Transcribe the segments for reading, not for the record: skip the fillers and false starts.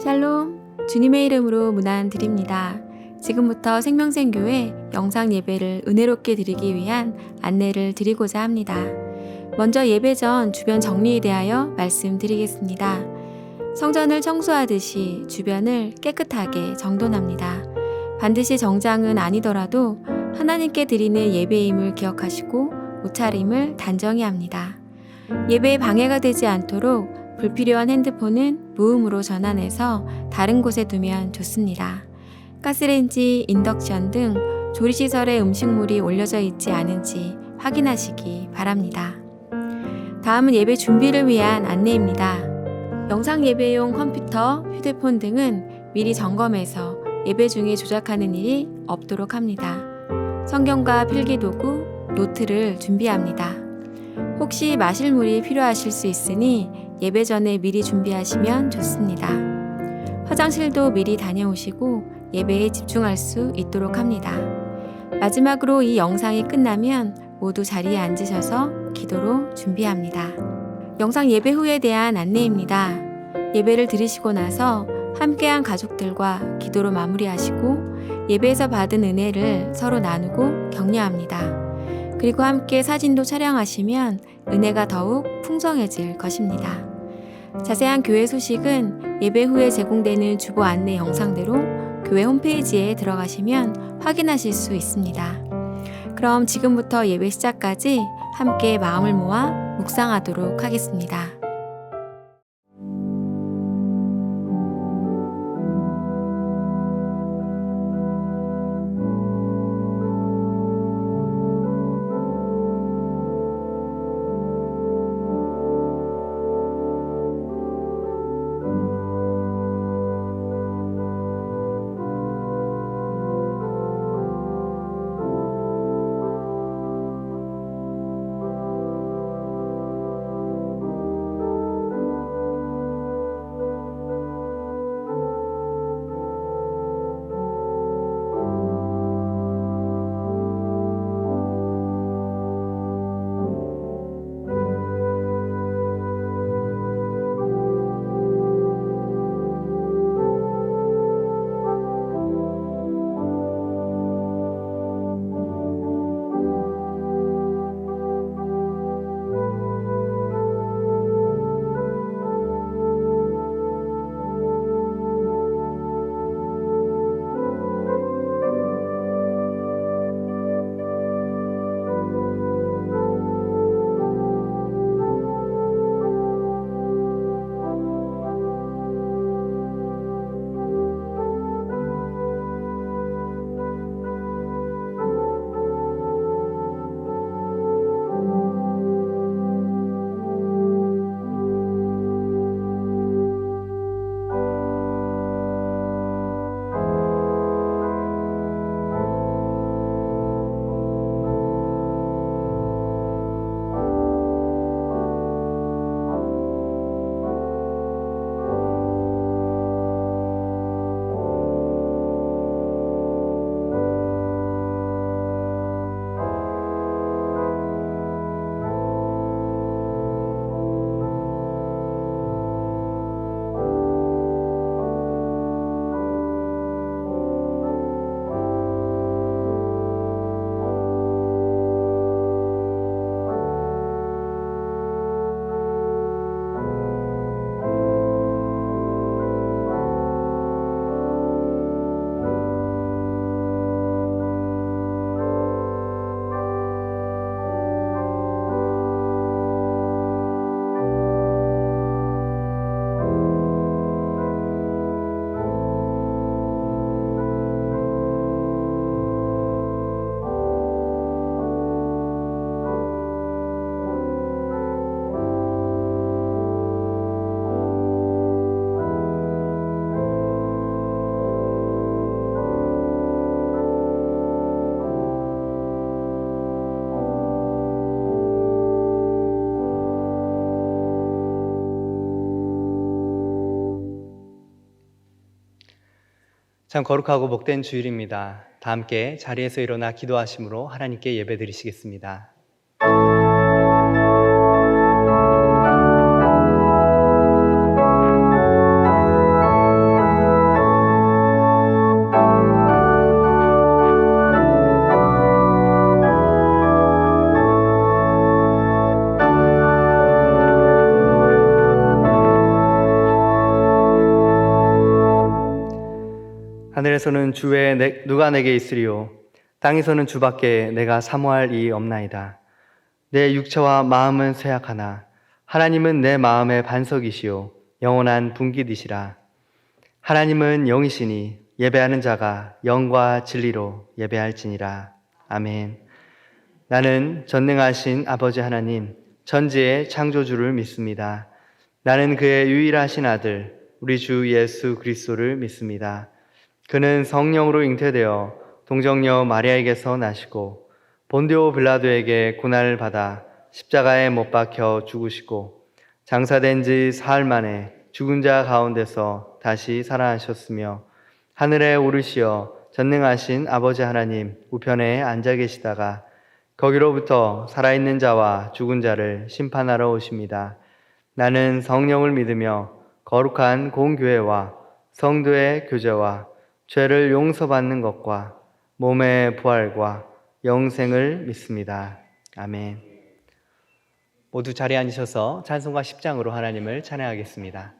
샬롬, 주님의 이름으로 문안 드립니다. 지금부터 생명샘교회 영상 예배를 은혜롭게 드리기 위한 안내를 드리고자 합니다. 먼저 예배 전 주변 정리에 대하여 말씀드리겠습니다. 성전을 청소하듯이 주변을 깨끗하게 정돈합니다. 반드시 정장은 아니더라도 하나님께 드리는 예배임을 기억하시고 옷차림을 단정히 합니다. 예배에 방해가 되지 않도록 불필요한 핸드폰은 무음으로 전환해서 다른 곳에 두면 좋습니다. 가스레인지, 인덕션 등 조리시설에 음식물이 올려져 있지 않은지 확인하시기 바랍니다. 다음은 예배 준비를 위한 안내입니다. 영상 예배용 컴퓨터, 휴대폰 등은 미리 점검해서 예배 중에 조작하는 일이 없도록 합니다. 성경과 필기도구, 노트를 준비합니다. 혹시 마실 물이 필요하실 수 있으니 예배 전에 미리 준비하시면 좋습니다. 화장실도 미리 다녀오시고 예배에 집중할 수 있도록 합니다. 마지막으로 이 영상이 끝나면 모두 자리에 앉으셔서 기도로 준비합니다. 영상 예배 후에 대한 안내입니다. 예배를 드리시고 나서 함께한 가족들과 기도로 마무리하시고 예배에서 받은 은혜를 서로 나누고 격려합니다. 그리고 함께 사진도 촬영하시면 은혜가 더욱 풍성해질 것입니다. 자세한 교회 소식은 예배 후에 제공되는 주보 안내 영상대로 교회 홈페이지에 들어가시면 확인하실 수 있습니다. 그럼 지금부터 예배 시작까지 함께 마음을 모아 묵상하도록 하겠습니다. 참 거룩하고 복된 주일입니다. 다 함께 자리에서 일어나 기도하심으로 하나님께 예배드리시겠습니다. 하늘에서는 주 외에 누가 내게 있으리요? 땅에서는 주밖에 내가 사모할 이 없나이다. 내 육체와 마음은 쇠약하나 하나님은 내 마음의 반석이시요 영원한 분깃이시라. 하나님은 영이시니 예배하는 자가 영과 진리로 예배할지니라. 아멘. 나는 전능하신 아버지 하나님, 전지의 창조주를 믿습니다. 나는 그의 유일하신 아들, 우리 주 예수 그리스도를 믿습니다. 그는 성령으로 잉태되어 동정녀 마리아에게서 나시고 본디오 빌라도에게 고난을 받아 십자가에 못 박혀 죽으시고 장사된 지 사흘 만에 죽은 자 가운데서 다시 살아나셨으며 하늘에 오르시어 전능하신 아버지 하나님 우편에 앉아 계시다가 거기로부터 살아있는 자와 죽은 자를 심판하러 오십니다. 나는 성령을 믿으며 거룩한 공교회와 성도의 교제와 죄를 용서받는 것과 몸의 부활과 영생을 믿습니다. 아멘. 모두 자리에 앉으셔서 찬송가 10장으로 하나님을 찬양하겠습니다.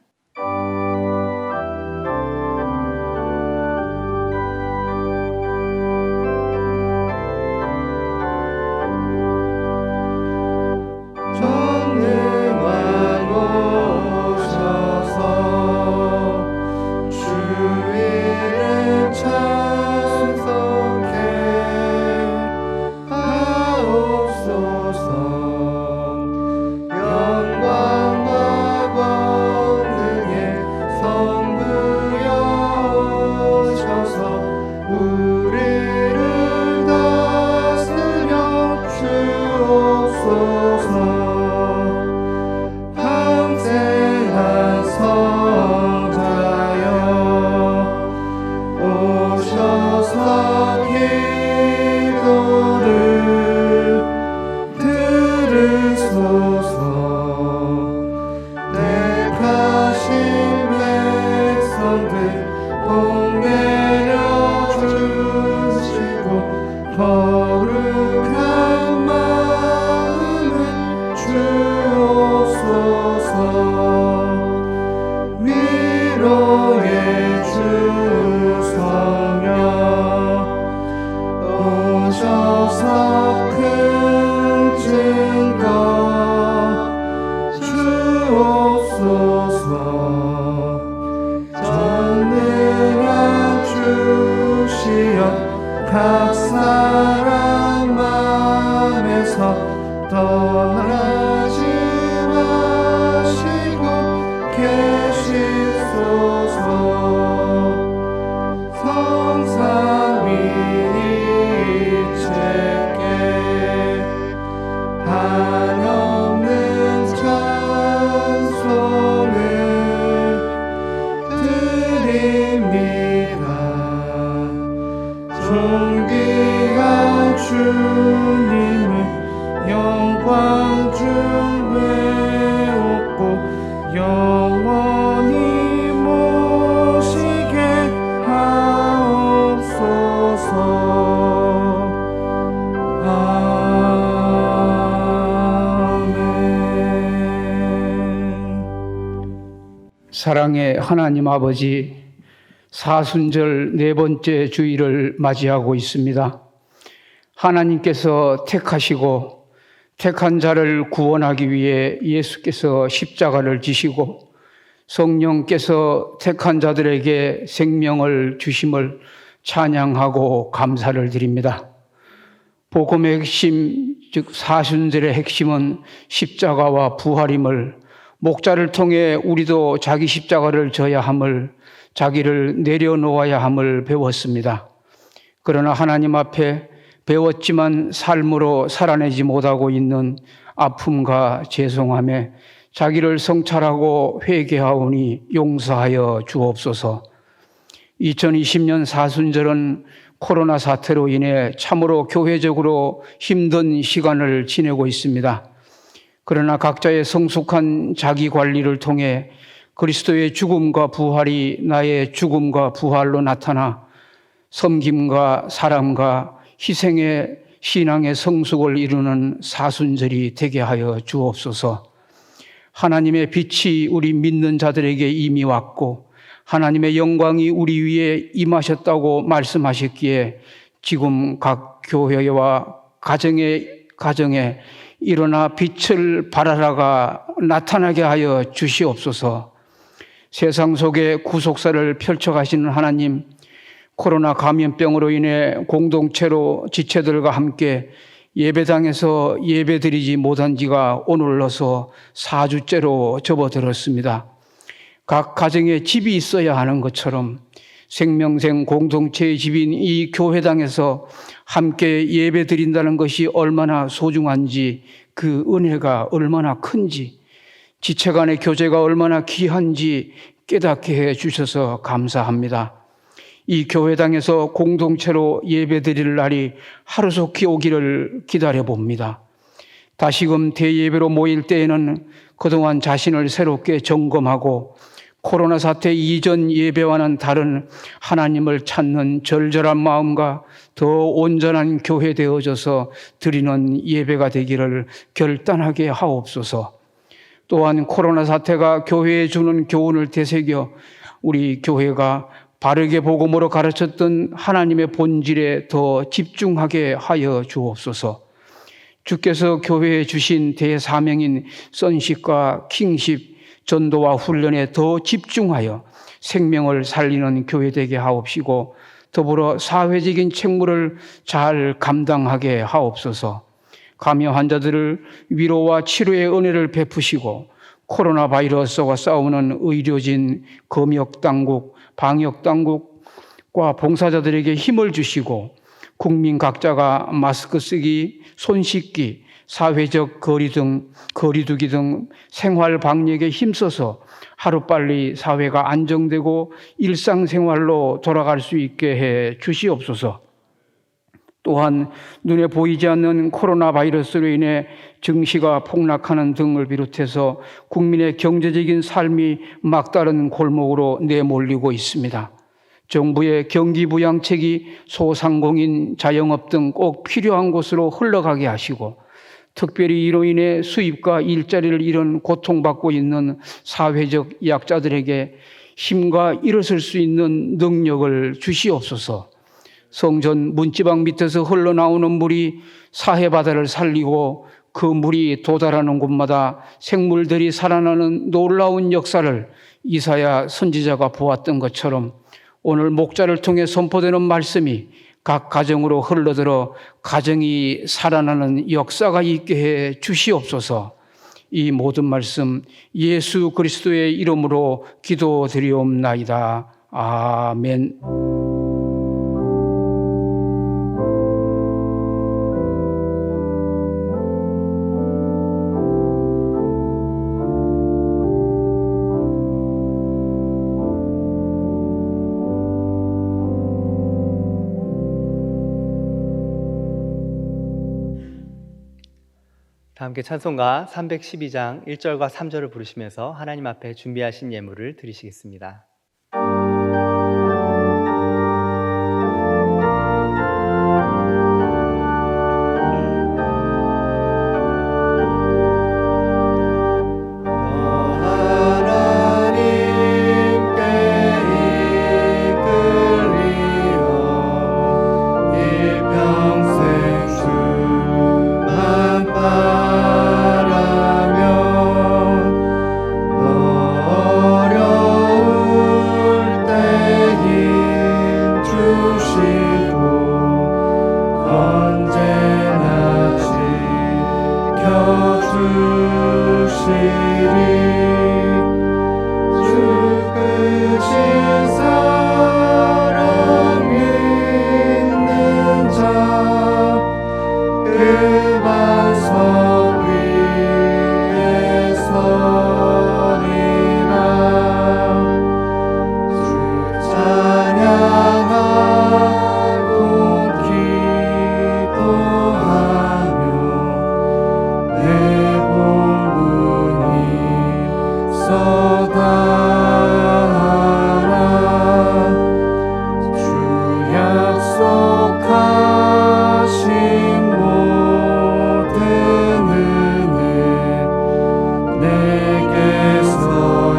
각 사람 마음에서 떠나지 마시고 계시소서. 성삼 위체께 한없는 찬송을 드립니다. 존귀한 주님을 영광 중에 얻고 영원히 모시게 하옵소서. 아멘. 사랑의 하나님 아버지, 사순절 네 번째 주일을 맞이하고 있습니다. 하나님께서 택하시고 택한 자를 구원하기 위해 예수께서 십자가를 지시고 성령께서 택한 자들에게 생명을 주심을 찬양하고 감사를 드립니다. 복음의 핵심, 즉 사순절의 핵심은 십자가와 부활임을, 목자를 통해 우리도 자기 십자가를 져야 함을, 자기를 내려놓아야 함을 배웠습니다. 그러나 하나님 앞에 배웠지만 삶으로 살아내지 못하고 있는 아픔과 죄송함에 자기를 성찰하고 회개하오니 용서하여 주옵소서. 2020년 사순절은 코로나 사태로 인해 참으로 교회적으로 힘든 시간을 지내고 있습니다. 그러나 각자의 성숙한 자기 관리를 통해 그리스도의 죽음과 부활이 나의 죽음과 부활로 나타나 섬김과 사랑과 희생의 신앙의 성숙을 이루는 사순절이 되게 하여 주옵소서. 하나님의 빛이 우리 믿는 자들에게 이미 왔고 하나님의 영광이 우리 위에 임하셨다고 말씀하셨기에 지금 각 교회와 가정에 일어나 빛을 발하라가 나타나게 하여 주시옵소서. 세상 속에 구속사를 펼쳐가시는 하나님, 코로나 감염병으로 인해 공동체로 지체들과 함께 예배당에서 예배드리지 못한 지가 오늘로서 4주째로 접어들었습니다. 각 가정에 집이 있어야 하는 것처럼 생명생 공동체의 집인 이 교회당에서 함께 예배드린다는 것이 얼마나 소중한지, 그 은혜가 얼마나 큰지, 지체 간의 교제가 얼마나 귀한지 깨닫게 해 주셔서 감사합니다. 이 교회당에서 공동체로 예배드릴 날이 하루속히 오기를 기다려봅니다. 다시금 대예배로 모일 때에는 그동안 자신을 새롭게 점검하고 코로나 사태 이전 예배와는 다른 하나님을 찾는 절절한 마음과 더 온전한 교회 되어져서 드리는 예배가 되기를 결단하게 하옵소서. 또한 코로나 사태가 교회에 주는 교훈을 되새겨 우리 교회가 바르게 복음으로 가르쳤던 하나님의 본질에 더 집중하게 하여 주옵소서. 주께서 교회에 주신 대사명인 선십과 킹십, 전도와 훈련에 더 집중하여 생명을 살리는 교회 되게 하옵시고, 더불어 사회적인 책무를 잘 감당하게 하옵소서. 감염 환자들을 위로와 치료의 은혜를 베푸시고, 코로나 바이러스와 싸우는 의료진, 검역당국, 방역당국과 봉사자들에게 힘을 주시고, 국민 각자가 마스크 쓰기, 손 씻기, 사회적 거리두기 등 생활 방역에 힘써서 하루빨리 사회가 안정되고 일상생활로 돌아갈 수 있게 해 주시옵소서. 또한 눈에 보이지 않는 코로나 바이러스로 인해 증시가 폭락하는 등을 비롯해서 국민의 경제적인 삶이 막다른 골목으로 내몰리고 있습니다. 정부의 경기부양책이 소상공인, 자영업 등 꼭 필요한 곳으로 흘러가게 하시고, 특별히 이로 인해 수입과 일자리를 잃은 고통받고 있는 사회적 약자들에게 힘과 일어설 수 있는 능력을 주시옵소서. 성전 문지방 밑에서 흘러나오는 물이 사해바다를 살리고 그 물이 도달하는 곳마다 생물들이 살아나는 놀라운 역사를 이사야 선지자가 보았던 것처럼 오늘 목자를 통해 선포되는 말씀이 각 가정으로 흘러들어 가정이 살아나는 역사가 있게 해 주시옵소서. 이 모든 말씀 예수 그리스도의 이름으로 기도드리옵나이다. 아멘. 다 함께 찬송가 312장 1절과 3절을 부르시면서 하나님 앞에 준비하신 예물을 드리시겠습니다. 내게서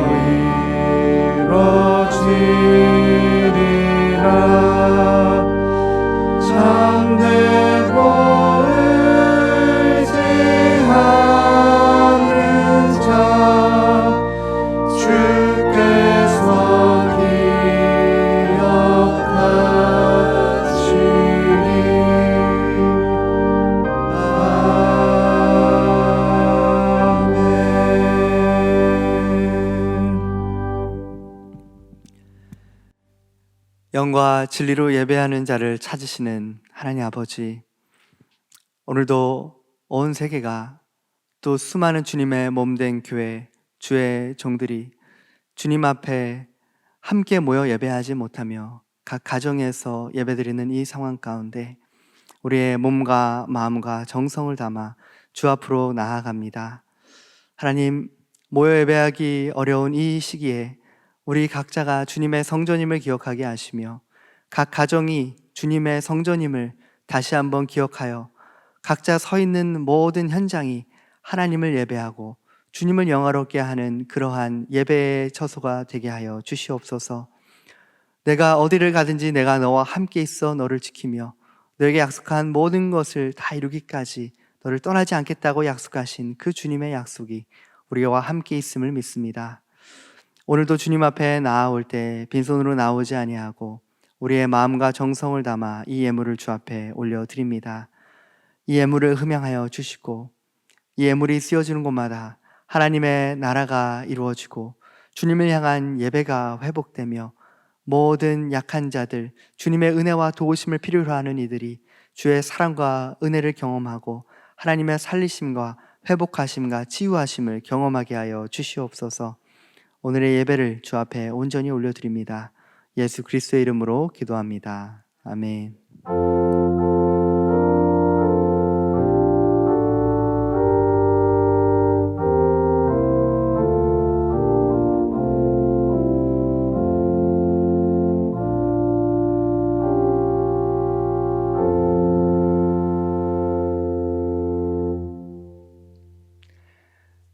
이루어진 영과 진리로 예배하는 자를 찾으시는 하나님 아버지, 오늘도 온 세계가 또 수많은 주님의 몸된 교회, 주의 종들이 주님 앞에 함께 모여 예배하지 못하며 각 가정에서 예배드리는 이 상황 가운데 우리의 몸과 마음과 정성을 담아 주 앞으로 나아갑니다. 하나님, 모여 예배하기 어려운 이 시기에 우리 각자가 주님의 성전임을 기억하게 하시며 각 가정이 주님의 성전임을 다시 한번 기억하여 각자 서 있는 모든 현장이 하나님을 예배하고 주님을 영화롭게 하는 그러한 예배의 처소가 되게 하여 주시옵소서. 내가 어디를 가든지 내가 너와 함께 있어 너를 지키며 너에게 약속한 모든 것을 다 이루기까지 너를 떠나지 않겠다고 약속하신 그 주님의 약속이 우리와 함께 있음을 믿습니다. 오늘도 주님 앞에 나아올 때 빈손으로 나오지 아니하고 우리의 마음과 정성을 담아 이 예물을 주 앞에 올려드립니다. 이 예물을 흠양하여 주시고 이 예물이 쓰여지는 곳마다 하나님의 나라가 이루어지고 주님을 향한 예배가 회복되며 모든 약한 자들, 주님의 은혜와 도우심을 필요로 하는 이들이 주의 사랑과 은혜를 경험하고 하나님의 살리심과 회복하심과 치유하심을 경험하게 하여 주시옵소서. 오늘의 예배를 주 앞에 온전히 올려드립니다. 예수 그리스도의 이름으로 기도합니다. 아멘.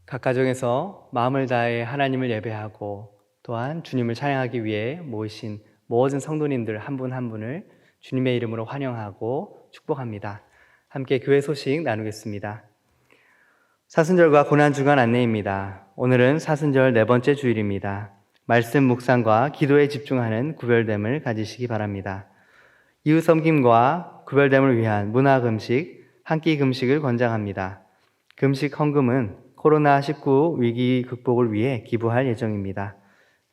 각 가정에서 마음을 다해 하나님을 예배하고 또한 주님을 찬양하기 위해 모이신 모든 성도님들 한 분 한 분을 주님의 이름으로 환영하고 축복합니다. 함께 교회 소식 나누겠습니다. 사순절과 고난주간 안내입니다. 오늘은 사순절 4번째 주일입니다. 말씀 묵상과 기도에 집중하는 구별됨을 가지시기 바랍니다. 이웃 섬김과 구별됨을 위한 문화 금식, 한 끼 금식을 권장합니다. 금식 헌금은 코로나19 위기 극복을 위해 기부할 예정입니다.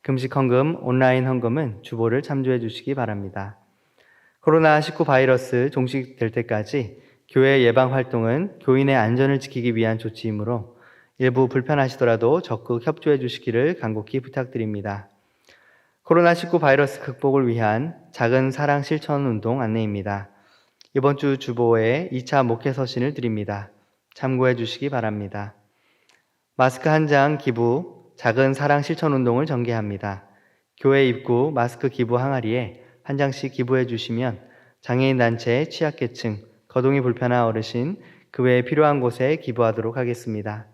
금식 헌금, 온라인 헌금은 주보를 참조해 주시기 바랍니다. 코로나19 바이러스 종식될 때까지 교회 예방 활동은 교인의 안전을 지키기 위한 조치이므로 일부 불편하시더라도 적극 협조해 주시기를 간곡히 부탁드립니다. 코로나19 바이러스 극복을 위한 작은 사랑 실천 운동 안내입니다. 이번 주 주보에 2차 목회 서신을 드립니다. 참고해 주시기 바랍니다. 마스크 한 장 기부, 작은 사랑 실천 운동을 전개합니다. 교회 입구 마스크 기부 항아리에 한 장씩 기부해 주시면 장애인 단체, 취약계층, 거동이 불편한 어르신, 그 외에 필요한 곳에 기부하도록 하겠습니다.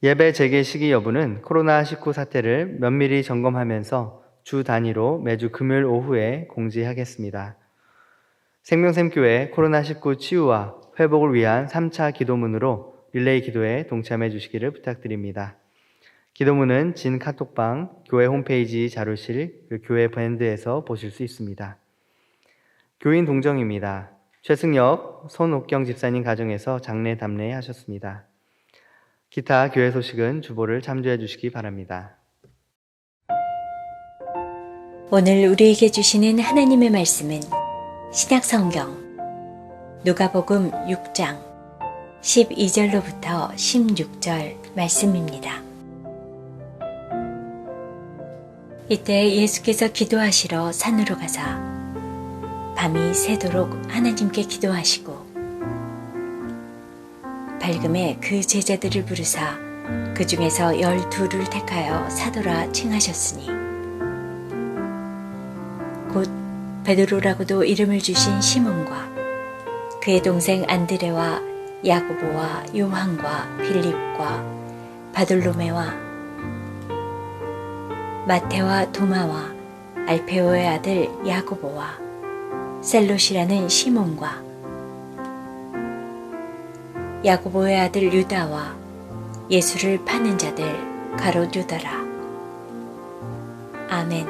예배 재개 시기 여부는 코로나19 사태를 면밀히 점검하면서 주 단위로 매주 금요일 오후에 공지하겠습니다. 생명샘교회 코로나19 치유와 회복을 위한 3차 기도문으로 릴레이 기도에 동참해 주시기를 부탁드립니다. 기도문은 진 카톡방, 교회 홈페이지 자료실, 교회 밴드에서 보실 수 있습니다. 교인 동정입니다. 최승혁, 손옥경 집사님 가정에서 장례 담례 하셨습니다. 기타 교회 소식은 주보를 참조해 주시기 바랍니다. 오늘 우리에게 주시는 하나님의 말씀은 신약성경 누가복음 6장 12절로부터 16절 말씀입니다. 이때 예수께서 기도하시러 산으로 가사 밤이 새도록 하나님께 기도하시고 밝음에 그 제자들을 부르사 그 중에서 12를 택하여 사도라 칭하셨으니 곧 베드로라고도 이름을 주신 시몬과 그의 동생 안드레와 야고보와 요한과 빌립과 바돌로메와 마테와 도마와 알페오의 아들 야고보와 셀롯이라는 시몬과 야고보의 아들 유다와 예수를 파는 자들 가롯 유다라. 아멘.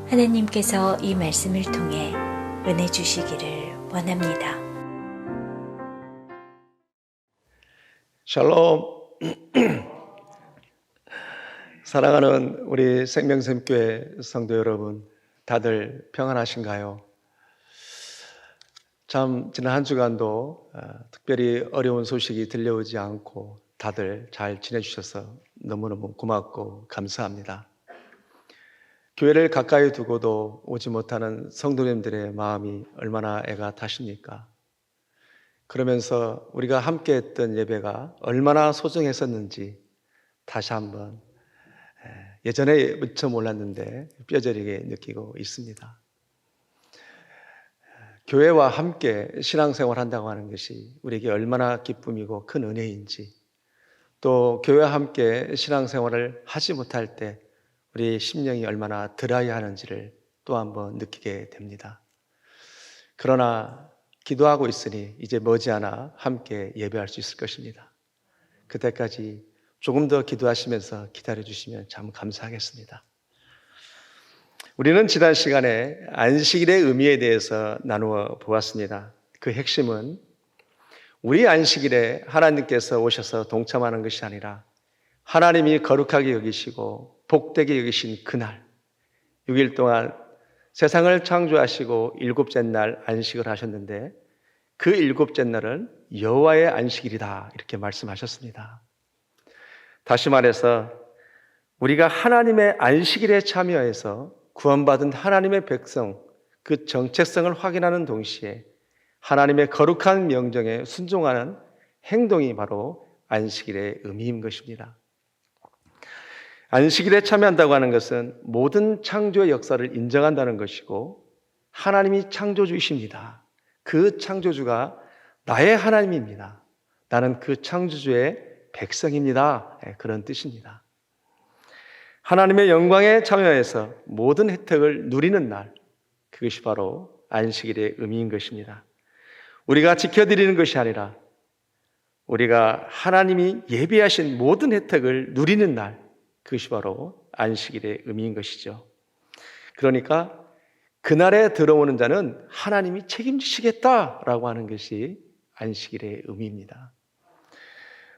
하나님께서 이 말씀을 통해 은혜 주시기를 원합니다. 샬롬. 사랑하는 우리 생명샘교회 성도 여러분, 다들 평안하신가요? 참 지난 한 주간도 특별히 어려운 소식이 들려오지 않고 다들 잘 지내주셔서 너무너무 고맙고 감사합니다. 교회를 가까이 두고도 오지 못하는 성도님들의 마음이 얼마나 애가 타십니까? 그러면서 우리가 함께 했던 예배가 얼마나 소중했었는지 다시 한번 예전에 미처 몰랐는데 뼈저리게 느끼고 있습니다. 교회와 함께 신앙생활 한다고 하는 것이 우리에게 얼마나 기쁨이고 큰 은혜인지, 또 교회와 함께 신앙생활을 하지 못할 때 우리 심령이 얼마나 들어야 하는지를 또 한번 느끼게 됩니다. 그러나 기도하고 있으니 이제 머지않아 함께 예배할 수 있을 것입니다. 그때까지 조금 더 기도하시면서 기다려주시면 참 감사하겠습니다. 우리는 지난 시간에 안식일의 의미에 대해서 나누어 보았습니다. 그 핵심은 우리 안식일에 하나님께서 오셔서 동참하는 것이 아니라 하나님이 거룩하게 여기시고 복되게 여기신 그날 6일 동안 세상을 창조하시고 일곱째 날 안식을 하셨는데 그 일곱째 날은 여호와의 안식일이다 이렇게 말씀하셨습니다. 다시 말해서 우리가 하나님의 안식일에 참여해서 구원받은 하나님의 백성, 그 정체성을 확인하는 동시에 하나님의 거룩한 명령에 순종하는 행동이 바로 안식일의 의미인 것입니다. 안식일에 참여한다고 하는 것은 모든 창조의 역사를 인정한다는 것이고 하나님이 창조주이십니다. 그 창조주가 나의 하나님입니다. 나는 그 창조주의 백성입니다. 그런 뜻입니다. 하나님의 영광에 참여해서 모든 혜택을 누리는 날, 그것이 바로 안식일의 의미인 것입니다. 우리가 지켜드리는 것이 아니라 우리가 하나님이 예비하신 모든 혜택을 누리는 날, 그것이 바로 안식일의 의미인 것이죠. 그러니까 그날에 들어오는 자는 하나님이 책임지시겠다라고 하는 것이 안식일의 의미입니다.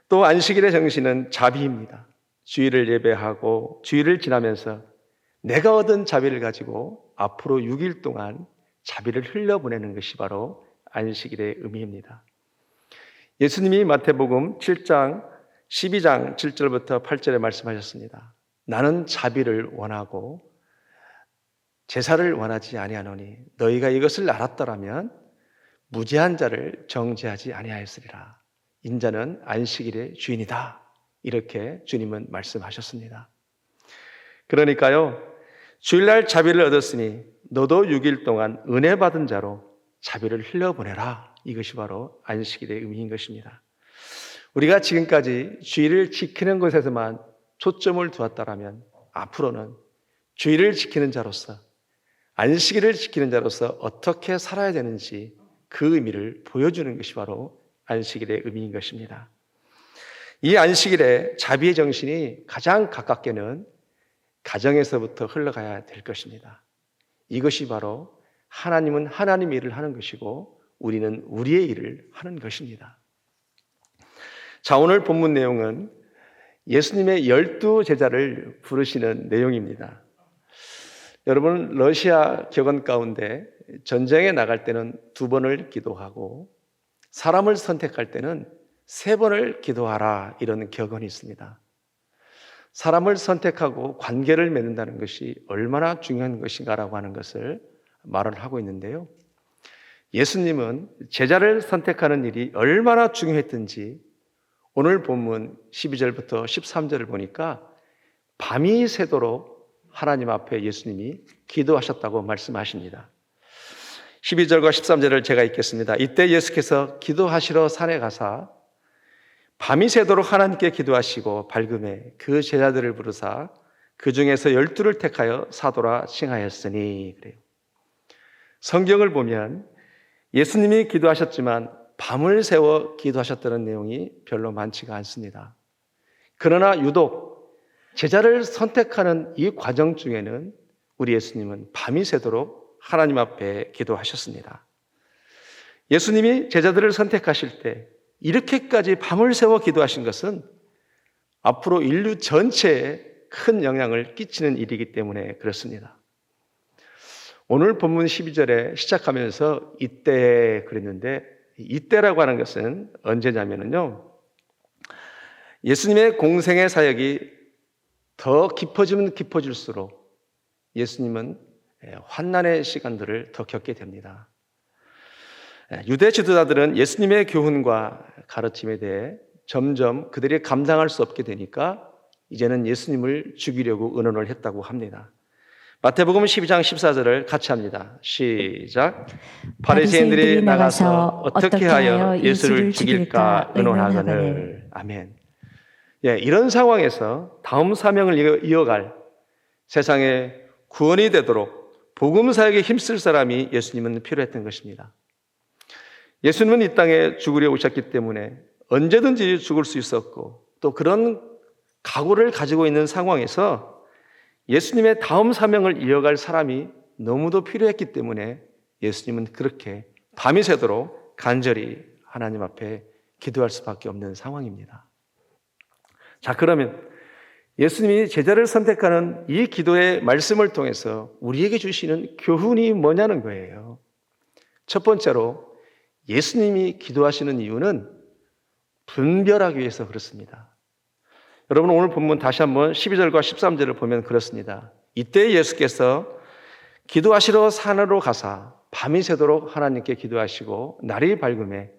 또 안식일의 정신은 자비입니다. 주일을 예배하고 주일을 지나면서 내가 얻은 자비를 가지고 앞으로 6일 동안 자비를 흘려보내는 것이 바로 안식일의 의미입니다. 예수님이 마태복음 7장 12장 7절부터 8절에 말씀하셨습니다. 나는 자비를 원하고 제사를 원하지 아니하노니 너희가 이것을 알았더라면 무죄한 자를 정죄하지 아니하였으리라. 인자는 안식일의 주인이다. 이렇게 주님은 말씀하셨습니다. 그러니까요, 주일날 자비를 얻었으니 너도 6일 동안 은혜 받은 자로 자비를 흘려보내라. 이것이 바로 안식일의 의미인 것입니다. 우리가 지금까지 주일을 지키는 것에서만 초점을 두었다면 앞으로는 주일을 지키는 자로서 안식일을 지키는 자로서 어떻게 살아야 되는지 그 의미를 보여주는 것이 바로 안식일의 의미인 것입니다. 이 안식일의 자비의 정신이 가장 가깝게는 가정에서부터 흘러가야 될 것입니다. 이것이 바로 하나님은 하나님의 일을 하는 것이고 우리는 우리의 일을 하는 것입니다. 자, 오늘 본문 내용은 예수님의 12제자를 부르시는 내용입니다. 여러분, 러시아 격언 가운데 전쟁에 나갈 때는 2번을 기도하고 사람을 선택할 때는 3번을 기도하라 이런 격언이 있습니다. 사람을 선택하고 관계를 맺는다는 것이 얼마나 중요한 것인가라고 하는 것을 말을 하고 있는데요. 예수님은 제자를 선택하는 일이 얼마나 중요했던지 오늘 본문 12절부터 13절을 보니까 밤이 새도록 하나님 앞에 예수님이 기도하셨다고 말씀하십니다. 12절과 13절을 제가 읽겠습니다. 이때 예수께서 기도하시러 산에 가사 밤이 새도록 하나님께 기도하시고 밝음에 그 제자들을 부르사 그 중에서 12를 택하여 사도라 칭하였으니 그래요. 성경을 보면 예수님이 기도하셨지만 밤을 새워 기도하셨다는 내용이 별로 많지가 않습니다. 그러나 유독 제자를 선택하는 이 과정 중에는 우리 예수님은 밤이 새도록 하나님 앞에 기도하셨습니다. 예수님이 제자들을 선택하실 때 이렇게까지 밤을 새워 기도하신 것은 앞으로 인류 전체에 큰 영향을 끼치는 일이기 때문에 그렇습니다. 오늘 본문 12절에 시작하면서 이때 그랬는데, 이때라고 하는 것은 언제냐면요, 예수님의 공생의 사역이 더 깊어지면 깊어질수록 예수님은 환난의 시간들을 더 겪게 됩니다. 유대 지도자들은 예수님의 교훈과 가르침에 대해 점점 그들이 감당할 수 없게 되니까 이제는 예수님을 죽이려고 의논을 했다고 합니다. 마태복음 12장 14절을 같이 합니다. 시작. 바리새인들이 나가서 어떻게 하여 예수를 죽일까 의논하거늘. 아멘. 이런 상황에서 다음 사명을 이어갈, 세상에 구원이 되도록 복음 사역에 힘쓸 사람이 예수님은 필요했던 것입니다. 예수님은 이 땅에 죽으려 오셨기 때문에 언제든지 죽을 수 있었고, 또 그런 각오를 가지고 있는 상황에서 예수님의 다음 사명을 이어갈 사람이 너무도 필요했기 때문에 예수님은 그렇게 밤이 새도록 간절히 하나님 앞에 기도할 수밖에 없는 상황입니다. 자, 그러면 예수님이 제자를 선택하는 이 기도의 말씀을 통해서 우리에게 주시는 교훈이 뭐냐는 거예요. 첫 번째로 예수님이 기도하시는 이유는 분별하기 위해서 그렇습니다. 여러분, 오늘 본문 다시 한번 12절과 13절을 보면 그렇습니다. 이때 예수께서 기도하시러 산으로 가사 밤이 새도록 하나님께 기도하시고 날이 밝음에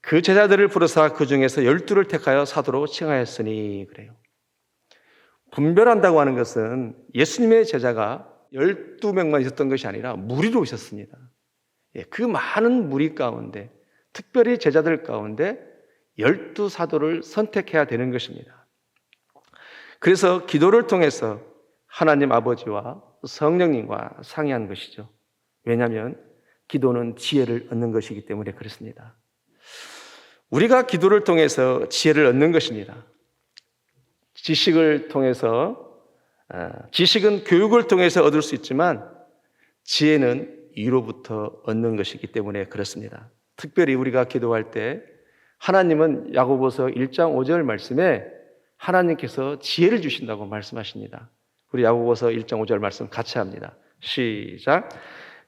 그 제자들을 부르사 그 중에서 12를 택하여 사도로 칭하였으니, 그래요. 분별한다고 하는 것은 예수님의 제자가 12명만 있었던 것이 아니라 무리로 있었습니다. 그 많은 무리 가운데, 특별히 제자들 가운데 12사도를 선택해야 되는 것입니다. 그래서 기도를 통해서 하나님 아버지와 성령님과 상의한 것이죠. 왜냐하면 기도는 지혜를 얻는 것이기 때문에 그렇습니다. 우리가 기도를 통해서 지혜를 얻는 것입니다. 지식을 통해서, 지식은 교육을 통해서 얻을 수 있지만 지혜는 이로부터 얻는 것이기 때문에 그렇습니다. 특별히 우리가 기도할 때 하나님은 야고보서 1장 5절 말씀에 하나님께서 지혜를 주신다고 말씀하십니다. 우리 야고보서 1장 5절 말씀 같이 합니다. 시작.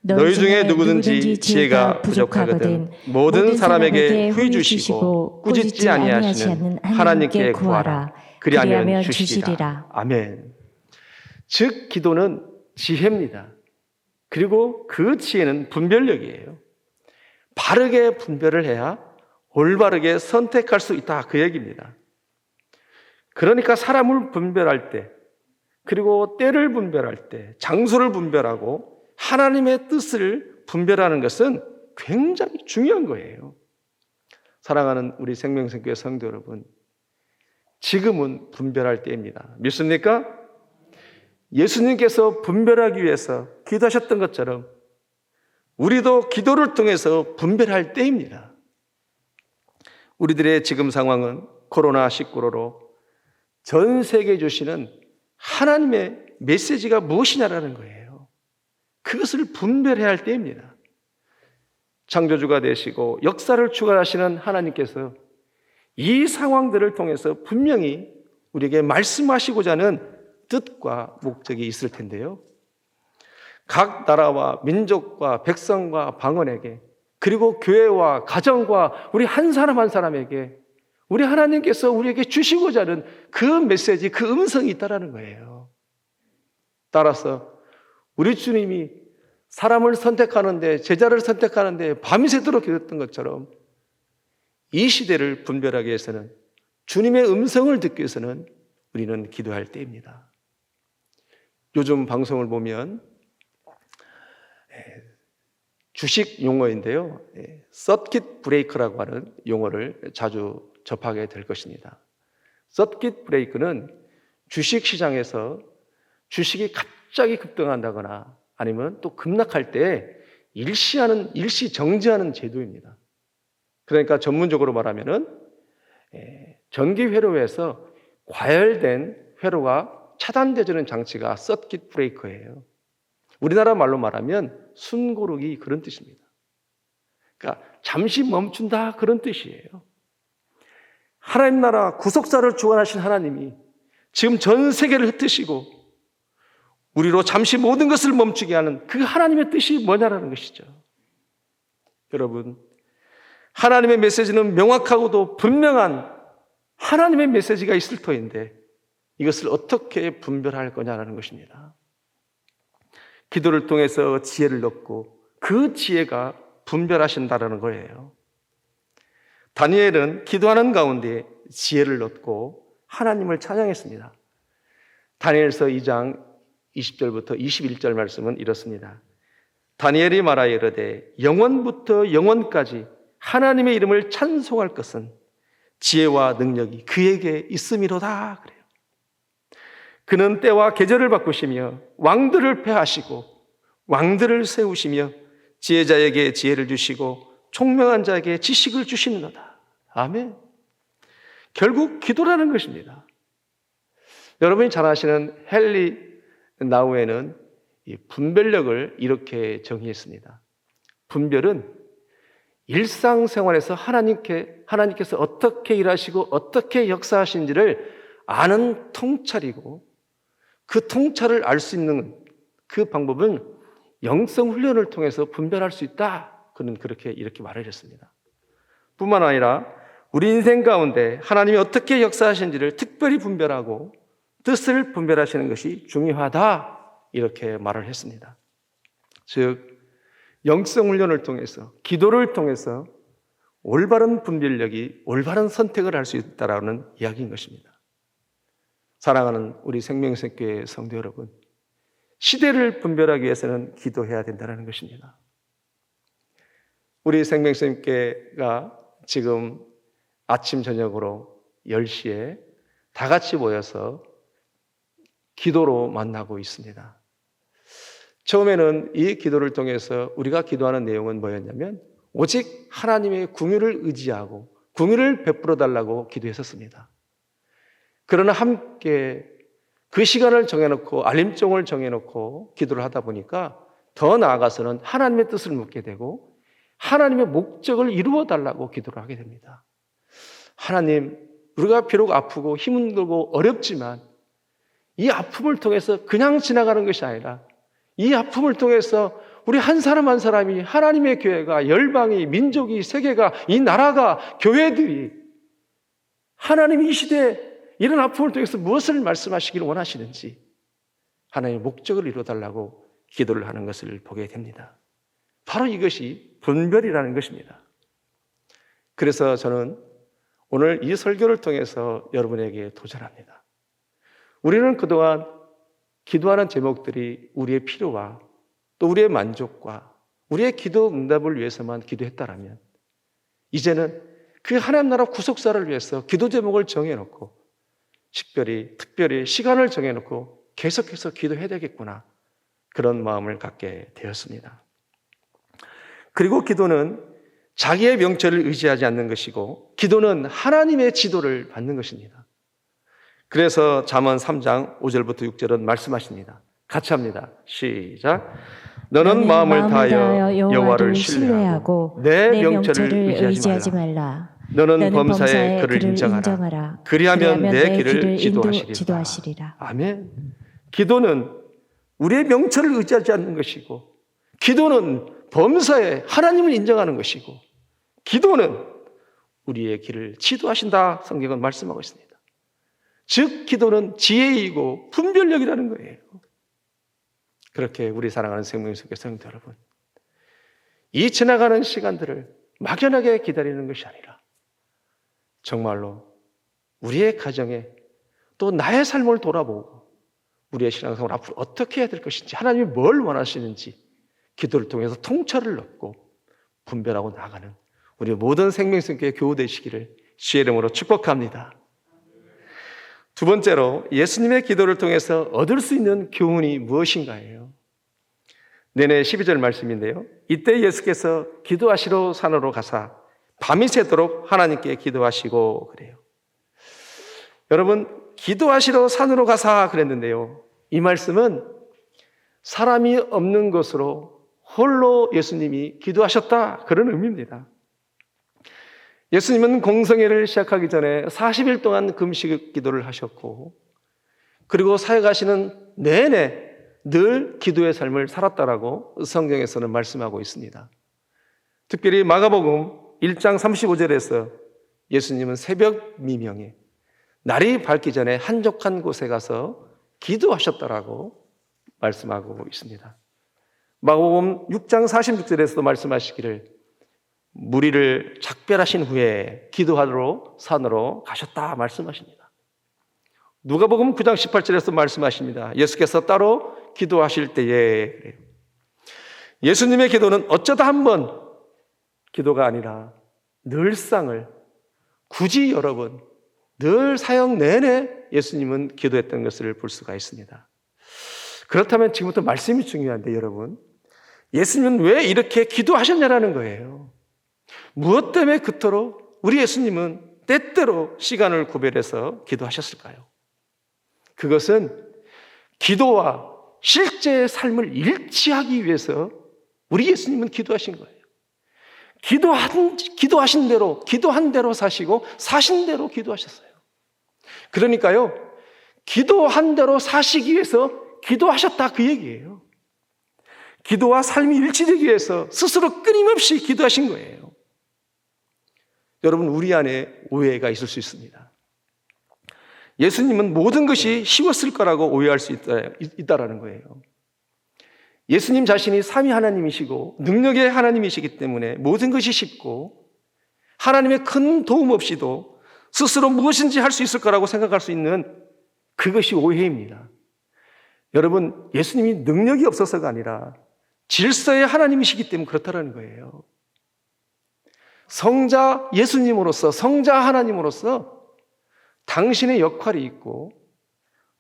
너희 중에 누구든지 지혜가 부족하거든 모든 사람에게 후히 주시고 꾸짖지 아니하시는 하나님께 구하라. 그리하면 주시리라. 아멘. 즉 기도는 지혜입니다. 그리고 그 지혜는 분별력이에요. 바르게 분별을 해야 올바르게 선택할 수 있다, 그 얘기입니다. 그러니까 사람을 분별할 때, 그리고 때를 분별할 때, 장소를 분별하고 하나님의 뜻을 분별하는 것은 굉장히 중요한 거예요. 사랑하는 우리 생명생교회 성도 여러분, 지금은 분별할 때입니다. 믿습니까? 예수님께서 분별하기 위해서 기도하셨던 것처럼 우리도 기도를 통해서 분별할 때입니다. 우리들의 지금 상황은 코로나19로 전 세계에 주시는 하나님의 메시지가 무엇이냐라는 거예요. 그것을 분별해야 할 때입니다. 창조주가 되시고 역사를 주관하시는 하나님께서 이 상황들을 통해서 분명히 우리에게 말씀하시고자 하는 뜻과 목적이 있을 텐데요. 각 나라와 민족과 백성과 방언에게, 그리고 교회와 가정과 우리 한 사람 한 사람에게 우리 하나님께서 우리에게 주시고자 하는 그 메시지, 그 음성이 있다라는 거예요. 따라서 우리 주님이 사람을 선택하는데, 제자를 선택하는데 밤이 새도록 기도했던 것처럼 이 시대를 분별하기 위해서는, 주님의 음성을 듣기 위해서는 우리는 기도할 때입니다. 요즘 방송을 보면 주식 용어인데요, 서킷 브레이크라고 하는 용어를 자주 접하게 될 것입니다. 서킷 브레이크는 주식 시장에서 주식이 갑자기 급등한다거나 아니면 또 급락할 때 일시 정지하는 제도입니다. 그러니까 전문적으로 말하면은 전기 회로에서 과열된 회로가 차단되주는 장치가 서킷 브레이커예요. 우리나라 말로 말하면 숨고르기, 그런 뜻입니다. 그러니까 잠시 멈춘다, 그런 뜻이에요. 하나님 나라 구속사를 주관하신 하나님이 지금 전 세계를 흩으시고 우리로 잠시 모든 것을 멈추게 하는 그 하나님의 뜻이 뭐냐라는 것이죠. 여러분, 하나님의 메시지는 명확하고도 분명한 하나님의 메시지가 있을 터인데 이것을 어떻게 분별할 거냐라는 것입니다. 기도를 통해서 지혜를 얻고 그 지혜가 분별하신다라는 거예요. 다니엘은 기도하는 가운데 지혜를 얻고 하나님을 찬양했습니다. 다니엘서 2장 20절부터 21절 말씀은 이렇습니다. 다니엘이 말하여 이르되 영원부터 영원까지 하나님의 이름을 찬송할 것은 지혜와 능력이 그에게 있음이로다 그래요. 그는 때와 계절을 바꾸시며 왕들을 폐하시고 왕들을 세우시며 지혜자에게 지혜를 주시고 총명한 자에게 지식을 주시는도다. 아멘. 결국 기도라는 것입니다. 여러분이 잘 아시는 헨리 나우에는 이 분별력을 이렇게 정의했습니다. 분별은 일상생활에서 하나님께서 어떻게 일하시고 어떻게 역사하신지를 아는 통찰이고 그 통찰을 알 수 있는 그 방법은 영성 훈련을 통해서 분별할 수 있다. 그는 이렇게 말을 했습니다. 뿐만 아니라 우리 인생 가운데 하나님이 어떻게 역사하신지를 특별히 분별하고 뜻을 분별하시는 것이 중요하다. 이렇게 말을 했습니다. 즉 영성 훈련을 통해서 기도를 통해서 올바른 분별력이 올바른 선택을 할 수 있다라는 이야기인 것입니다. 사랑하는 우리 생명샘교회 성도 여러분, 시대를 분별하기 위해서는 기도해야 된다는 것입니다. 우리 생명샘교회가 지금 아침 저녁으로 10시에 다 같이 모여서 기도로 만나고 있습니다. 처음에는 이 기도를 통해서 우리가 기도하는 내용은 뭐였냐면 오직 하나님의 긍휼을 의지하고 긍휼을 베풀어 달라고 기도했었습니다. 그러나 함께 그 시간을 정해놓고 알림종을 정해놓고 기도를 하다 보니까 더 나아가서는 하나님의 뜻을 묻게 되고 하나님의 목적을 이루어 달라고 기도를 하게 됩니다. 하나님, 우리가 비록 아프고 힘들고 어렵지만 이 아픔을 통해서 그냥 지나가는 것이 아니라 이 아픔을 통해서 우리 한 사람 한 사람이 하나님의 교회가 열방이 민족이 세계가 이 나라가 교회들이 하나님이 이 시대에 이런 아픔을 통해서 무엇을 말씀하시기를 원하시는지 하나님의 목적을 이루어달라고 기도를 하는 것을 보게 됩니다. 바로 이것이 분별이라는 것입니다. 그래서 저는 오늘 이 설교를 통해서 여러분에게 도전합니다. 우리는 그동안 기도하는 제목들이 우리의 필요와 또 우리의 만족과 우리의 기도 응답을 위해서만 기도했다라면 이제는 그 하나님 나라 구속사를 위해서 기도 제목을 정해놓고 특별히 시간을 정해놓고 계속해서 기도해야 되겠구나 그런 마음을 갖게 되었습니다. 그리고 기도는 자기의 명철을 의지하지 않는 것이고 기도는 하나님의 지도를 받는 것입니다. 그래서 잠언 3장 5절부터 6절은 말씀하십니다. 같이 합니다. 시작. 너는 마음을 다하여 여호와를 신뢰하고 내 명철을 의지하지 말라. 너는 범사에 그를 인정하라. 그리하면 내 길을 지도하시리라. 아멘. 기도는 우리의 명철을 의지하지 않는 것이고 기도는 범사에 하나님을 인정하는 것이고 기도는 우리의 길을 지도하신다 성경은 말씀하고 있습니다. 즉 기도는 지혜이고 분별력이라는 거예요. 그렇게 우리 사랑하는 생명샘교회 성도 여러분, 이 지나가는 시간들을 막연하게 기다리는 것이 아니라 정말로 우리의 가정에 또 나의 삶을 돌아보고 우리의 신앙생활 앞으로 어떻게 해야 될 것인지 하나님이 뭘 원하시는지 기도를 통해서 통찰을 얻고 분별하고 나가는 우리 모든 생명샘교회 교우 되시기를 주의 이름으로 축복합니다. 두 번째로 예수님의 기도를 통해서 얻을 수 있는 교훈이 무엇인가예요? 내내 12절 말씀인데요. 이때 예수께서 기도하시러 산으로 가사 밤이 새도록 하나님께 기도하시고 그래요. 여러분, 기도하시러 산으로 가사 그랬는데요. 이 말씀은 사람이 없는 곳으로 홀로 예수님이 기도하셨다 그런 의미입니다. 예수님은 공성회를 시작하기 전에 40일 동안 금식 기도를 하셨고 그리고 사역하시는 내내 늘 기도의 삶을 살았다라고 성경에서는 말씀하고 있습니다. 특별히 마가복음 1장 35절에서 예수님은 새벽 미명에 날이 밝기 전에 한적한 곳에 가서 기도하셨다라고 말씀하고 있습니다. 마가복음 6장 46절에서도 말씀하시기를 무리를 작별하신 후에 기도하러 산으로 가셨다 말씀하십니다. 누가복음 9장 18절에서 말씀하십니다. 예수께서 따로 기도하실 때에 그래요. 예수님의 기도는 어쩌다 한번 기도가 아니라 늘상을 굳이 여러분 늘 사역 내내 예수님은 기도했던 것을 볼 수가 있습니다. 그렇다면 지금부터 말씀이 중요한데 여러분, 예수님은 왜 이렇게 기도하셨냐라는 거예요. 무엇 때문에 그토록 우리 예수님은 때때로 시간을 구별해서 기도하셨을까요? 그것은 기도와 실제의 삶을 일치하기 위해서 우리 예수님은 기도하신 거예요. 기도하신 대로, 기도한 대로 사시고 사신 대로 기도하셨어요. 그러니까요, 기도한 대로 사시기 위해서 기도하셨다 그 얘기예요. 기도와 삶이 일치되기 위해서 스스로 끊임없이 기도하신 거예요. 여러분, 우리 안에 오해가 있을 수 있습니다. 예수님은 모든 것이 쉬웠을 거라고 오해할 수 있다라는 거예요. 예수님 자신이 삼위 하나님이시고 능력의 하나님이시기 때문에 모든 것이 쉽고 하나님의 큰 도움 없이도 스스로 무엇인지 할 수 있을 거라고 생각할 수 있는 그것이 오해입니다. 여러분, 예수님이 능력이 없어서가 아니라 질서의 하나님이시기 때문에 그렇다는 거예요. 성자 예수님으로서, 성자 하나님으로서 당신의 역할이 있고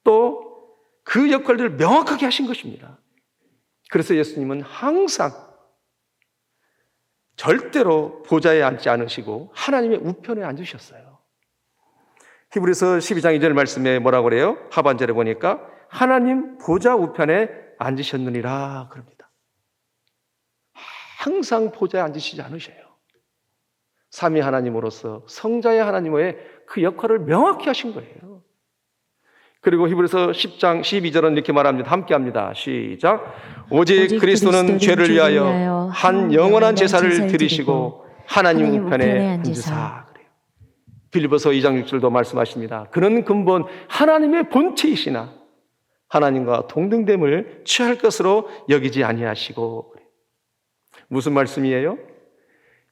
또 그 역할들을 명확하게 하신 것입니다. 그래서 예수님은 항상 절대로 보좌에 앉지 않으시고 하나님의 우편에 앉으셨어요. 히브리서 12장 2절 말씀에 뭐라고 그래요? 하반절에 보니까 하나님 보좌 우편에 앉으셨느니라 그럽니다. 항상 보좌에 앉으시지 않으셔요. 삼위 하나님으로서 성자의 하나님의 그 역할을 명확히 하신 거예요. 그리고 히브리서 10장 12절은 이렇게 말합니다. 함께 합니다. 시작. 오직 그리스도는 죄를 위하여 한 영원한 제사를 드리시고 하나님 우편에 앉으사. 그래요. 빌립보서 2장 6절도 말씀하십니다. 그는 근본 하나님의 본체이시나 하나님과 동등됨을 취할 것으로 여기지 아니하시고. 그래요. 무슨 말씀이에요?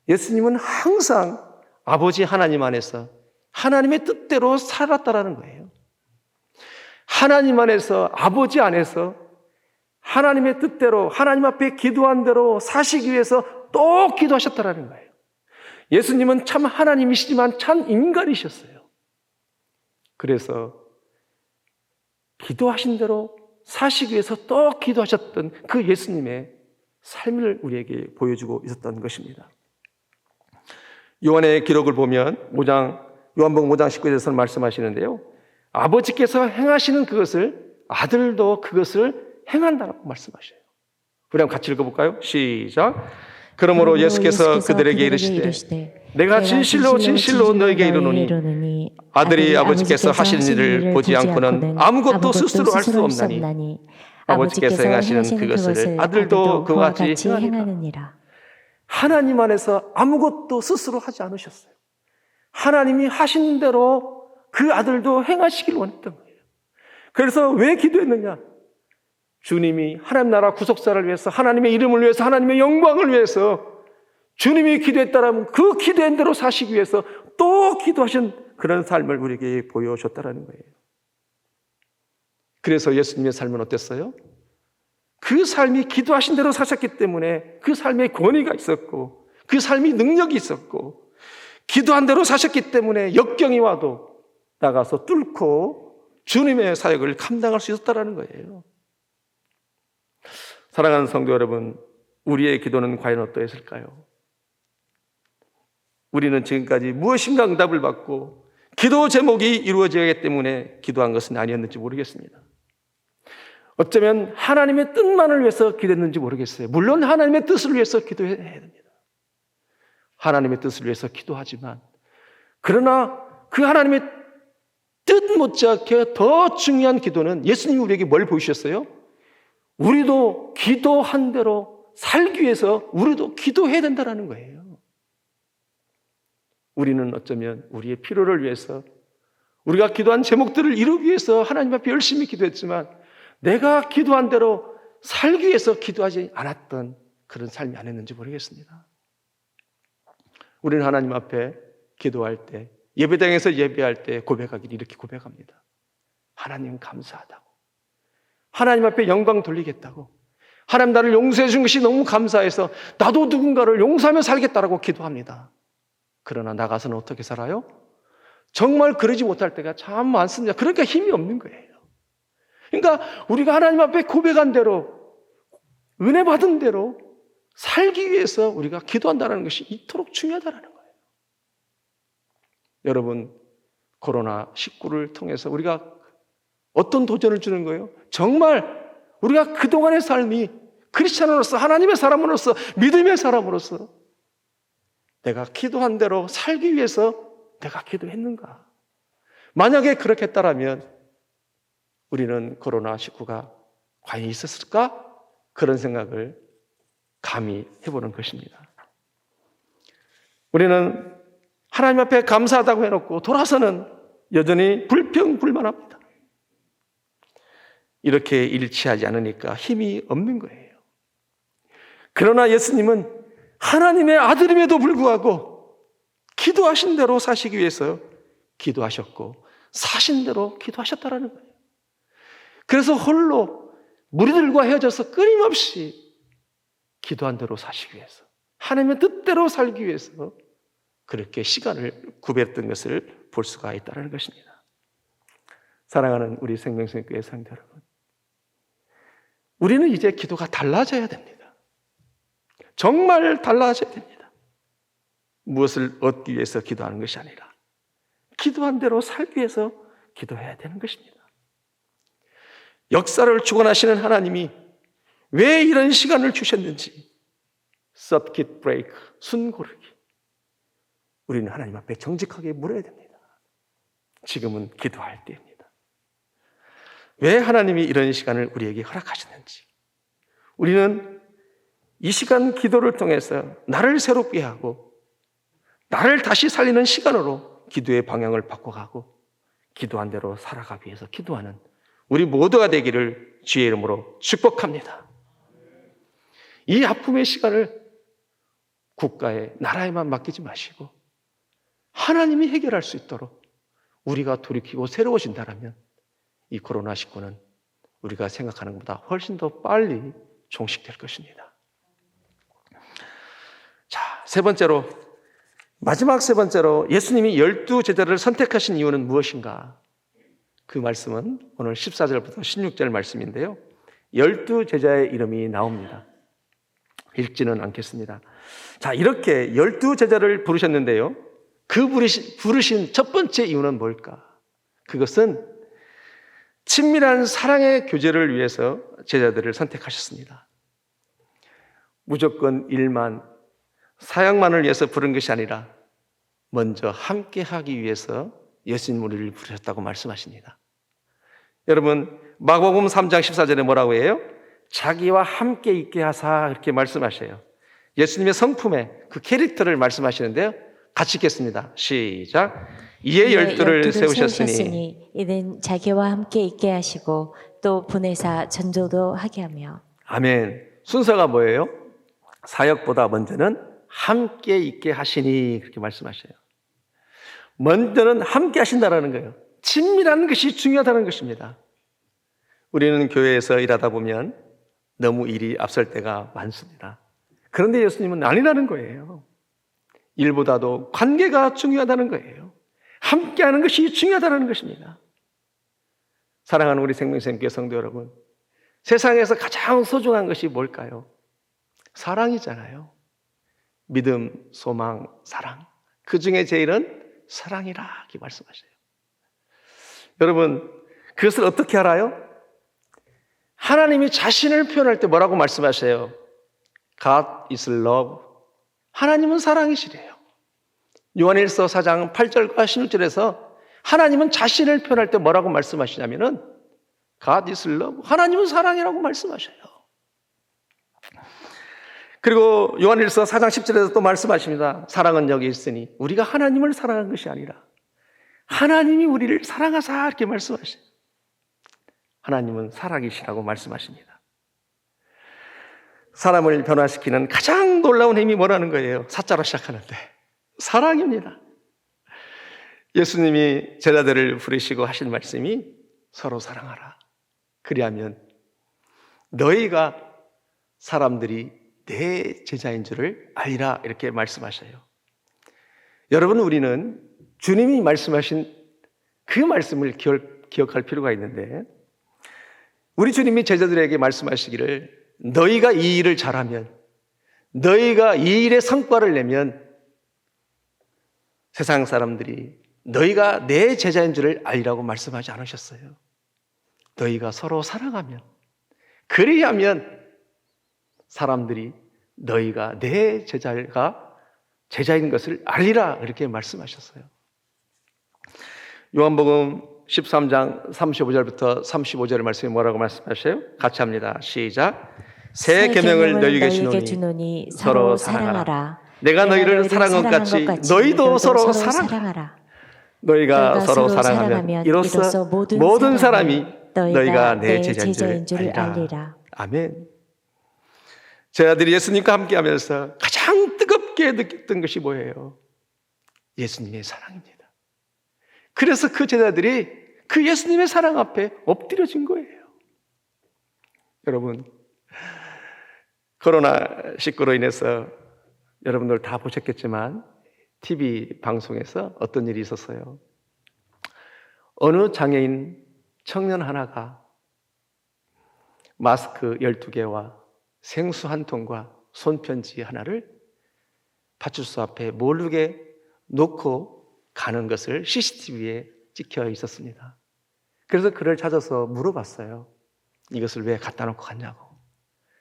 예수님은 항상 아버지 하나님 안에서 하나님의 뜻대로 살았다라는 거예요. 하나님 안에서, 아버지 안에서 하나님의 뜻대로 하나님 앞에 기도한 대로 사시기 위해서 또 기도하셨다라는 거예요. 예수님은 참 하나님이시지만 참 인간이셨어요. 그래서 기도하신 대로 사시기 위해서 또 기도하셨던 그 예수님의 삶을 우리에게 보여주고 있었던 것입니다. 요한의 기록을 보면 요한복음 5장 19절에서는 말씀하시는데요. 아버지께서 행하시는 그것을 아들도 그것을 행한다고 말씀하셔요. 우리 한번 같이 읽어볼까요? 시작. 그러므로 예수께서 그들에게 이르시되 내가 진실로 진실로 너에게 이르노니 아들이 아버지께서 하시는 일을 보지 않고는 아무것도 스스로 할 수 없나니 아버지께서 행하시는 그것을 아들도 그와 같이 행하느니라. 하나님 안에서 아무것도 스스로 하지 않으셨어요. 하나님이 하신 대로 그 아들도 행하시길 원했던 거예요. 그래서 왜 기도했느냐? 주님이 하나님 나라 구속사를 위해서, 하나님의 이름을 위해서, 하나님의 영광을 위해서 주님이 기도했다라면 그 기도한 대로 사시기 위해서 또 기도하신 그런 삶을 우리에게 보여줬다라는 거예요. 그래서 예수님의 삶은 어땠어요? 그 삶이 기도하신 대로 사셨기 때문에 그 삶에 권위가 있었고 그 삶이 능력이 있었고 기도한 대로 사셨기 때문에 역경이 와도 나가서 뚫고 주님의 사역을 감당할 수 있었다는 거예요. 사랑하는 성도 여러분, 우리의 기도는 과연 어떠했을까요? 우리는 지금까지 무엇인가 응답을 받고 기도 제목이 이루어져야 하기 때문에 기도한 것은 아니었는지 모르겠습니다. 어쩌면 하나님의 뜻만을 위해서 기도했는지 모르겠어요. 물론 하나님의 뜻을 위해서 기도해야 됩니다. 하나님의 뜻을 위해서 기도하지만 그러나 그 하나님의 뜻 뜻 못지않게 더 중요한 기도는 예수님이 우리에게 뭘 보이셨어요? 우리도 기도한 대로 살기 위해서 우리도 기도해야 된다는 거예요. 우리는 어쩌면 우리의 필요를 위해서 우리가 기도한 제목들을 이루기 위해서 하나님 앞에 열심히 기도했지만 내가 기도한 대로 살기 위해서 기도하지 않았던 그런 삶이 아니었는지 모르겠습니다. 우리는 하나님 앞에 기도할 때, 예배당에서 예배할 때 고백하기를 이렇게 고백합니다. 하나님 감사하다고. 하나님 앞에 영광 돌리겠다고. 하나님 나를 용서해 준 것이 너무 감사해서 나도 누군가를 용서하며 살겠다라고 기도합니다. 그러나 나가서는 어떻게 살아요? 정말 그러지 못할 때가 참 많습니다. 그러니까 힘이 없는 거예요. 그러니까 우리가 하나님 앞에 고백한 대로, 은혜 받은 대로 살기 위해서 우리가 기도한다는 것이 이토록 중요하다는 거예요. 여러분, 코로나19를 통해서 우리가 어떤 도전을 주는 거예요? 정말 우리가 그동안의 삶이 크리스찬으로서, 하나님의 사람으로서, 믿음의 사람으로서 내가 기도한 대로 살기 위해서 내가 기도했는가? 만약에 그렇게 했다면 우리는 코로나19가 과연 있었을까? 그런 생각을 감히 해보는 것입니다. 우리는 하나님 앞에 감사하다고 해놓고 돌아서는 여전히 불평불만합니다. 이렇게 일치하지 않으니까 힘이 없는 거예요. 그러나 예수님은 하나님의 아들임에도 불구하고 기도하신 대로 사시기 위해서 기도하셨고 사신 대로 기도하셨다는 거예요. 그래서 홀로 무리들과 헤어져서 끊임없이 기도한 대로 사시기 위해서, 하나님의 뜻대로 살기 위해서 그렇게 시간을 구별했던 것을 볼 수가 있다는 것입니다. 사랑하는 우리 생명생교회 성도 여러분, 우리는 이제 기도가 달라져야 됩니다. 정말 달라져야 됩니다. 무엇을 얻기 위해서 기도하는 것이 아니라 기도한 대로 살기 위해서 기도해야 되는 것입니다. 역사를 주관하시는 하나님이 왜 이런 시간을 주셨는지, 서킷 브레이크, 순 고르기, 우리는 하나님 앞에 정직하게 물어야 됩니다. 지금은 기도할 때입니다. 왜 하나님이 이런 시간을 우리에게 허락하셨는지, 우리는 이 시간 기도를 통해서 나를 새롭게 하고 나를 다시 살리는 시간으로 기도의 방향을 바꿔가고 기도한 대로 살아가기 위해서 기도하는 우리 모두가 되기를 주의 이름으로 축복합니다. 이 아픔의 시간을 국가에, 나라에만 맡기지 마시고 하나님이 해결할 수 있도록 우리가 돌이키고 새로워진다면 이 코로나19는 우리가 생각하는 것보다 훨씬 더 빨리 종식될 것입니다. 자, 세 번째로, 마지막 세 번째로 예수님이 12제자를 선택하신 이유는 무엇인가? 그 말씀은 오늘 14절부터 16절 말씀인데요. 12제자의 이름이 나옵니다. 읽지는 않겠습니다. 자, 이렇게 12제자를 부르셨는데요. 그 부르신 첫 번째 이유는 뭘까? 그것은 친밀한 사랑의 교제를 위해서 제자들을 선택하셨습니다. 무조건 일만, 사역만을 위해서 부른 것이 아니라 먼저 함께 하기 위해서 예수님 우리를 부르셨다고 말씀하십니다. 여러분, 마가복음 3장 14절에 뭐라고 해요? 자기와 함께 있게 하사, 이렇게 말씀하셔요. 예수님의 성품의 그 캐릭터를 말씀하시는데요. 같이 읽겠습니다. 시작. 이에 12를 세우셨으니 이는 자기와 함께 있게 하시고 또 보내사 전도도 하게 하며. 아멘. 순서가 뭐예요? 사역보다 먼저는 함께 있게 하시니, 그렇게 말씀하셔요. 먼저는 함께 하신다는 거예요. 친밀한 것이 중요하다는 것입니다. 우리는 교회에서 일하다 보면 너무 일이 앞설 때가 많습니다. 그런데 예수님은 아니라는 거예요. 일보다도 관계가 중요하다는 거예요. 함께하는 것이 중요하다는 것입니다. 사랑하는 우리 생명생교회 성도 여러분, 세상에서 가장 소중한 것이 뭘까요? 사랑이잖아요. 믿음, 소망, 사랑. 그 중에 제일은 사랑이라, 이렇게 말씀하셔요. 여러분, 그것을 어떻게 알아요? 하나님이 자신을 표현할 때 뭐라고 말씀하세요? God is love. 하나님은 사랑이시래요. 요한일서 4장 8절과 16절에서 하나님은 자신을 표현할 때 뭐라고 말씀하시냐면은 God is love. 하나님은 사랑이라고 말씀하셔요. 그리고 요한일서 4장 10절에서 또 말씀하십니다. 사랑은 여기 있으니 우리가 하나님을 사랑한 것이 아니라 하나님이 우리를 사랑하사 이렇게 말씀하셔요. 하나님은 사랑이시라고 말씀하십니다. 사람을 변화시키는 가장 놀라운 힘이 뭐라는 거예요? 사자로 시작하는데 사랑입니다. 예수님이 제자들을 부르시고 하신 말씀이 서로 사랑하라. 그리하면 너희가 사람들이 내 제자인 줄을 알리라 이렇게 말씀하셔요. 여러분, 우리는 주님이 말씀하신 그 말씀을 기억할 필요가 있는데, 우리 주님이 제자들에게 말씀하시기를 너희가 이 일을 잘하면, 너희가 이 일의 성과를 내면 세상 사람들이 너희가 내 제자인 줄을 알리라고 말씀하지 않으셨어요. 너희가 서로 사랑하면, 그리하면 사람들이 너희가 내 제자인 것을 알리라 이렇게 말씀하셨어요. 요한복음 13장 35절부터 35절의 말씀이 뭐라고 말씀하셔요? 같이 합니다. 시작. 새 계명을 너희에게 주노니 서로 사랑하라. 내가 너희를 사랑한 것 같이 너희도 서로 사랑하라. 너희가 서로 사랑하면 이로써 모든 사람이 너희가 내 제자인 줄 알리라. 아멘. 제자들이 예수님과 함께하면서 가장 뜨겁게 느꼈던 것이 뭐예요? 예수님의 사랑입니다. 그래서 그 제자들이 그 예수님의 사랑 앞에 엎드려진 거예요. 여러분, 코로나19로 인해서 여러분들 다 보셨겠지만 TV 방송에서 어떤 일이 있었어요. 어느 장애인 청년 하나가 마스크 12개와 생수 한 통과 손편지 하나를 파출소 앞에 모르게 놓고 가는 것을 CCTV에 찍혀 있었습니다. 그래서 그를 찾아서 물어봤어요. 이것을 왜 갖다 놓고 갔냐고.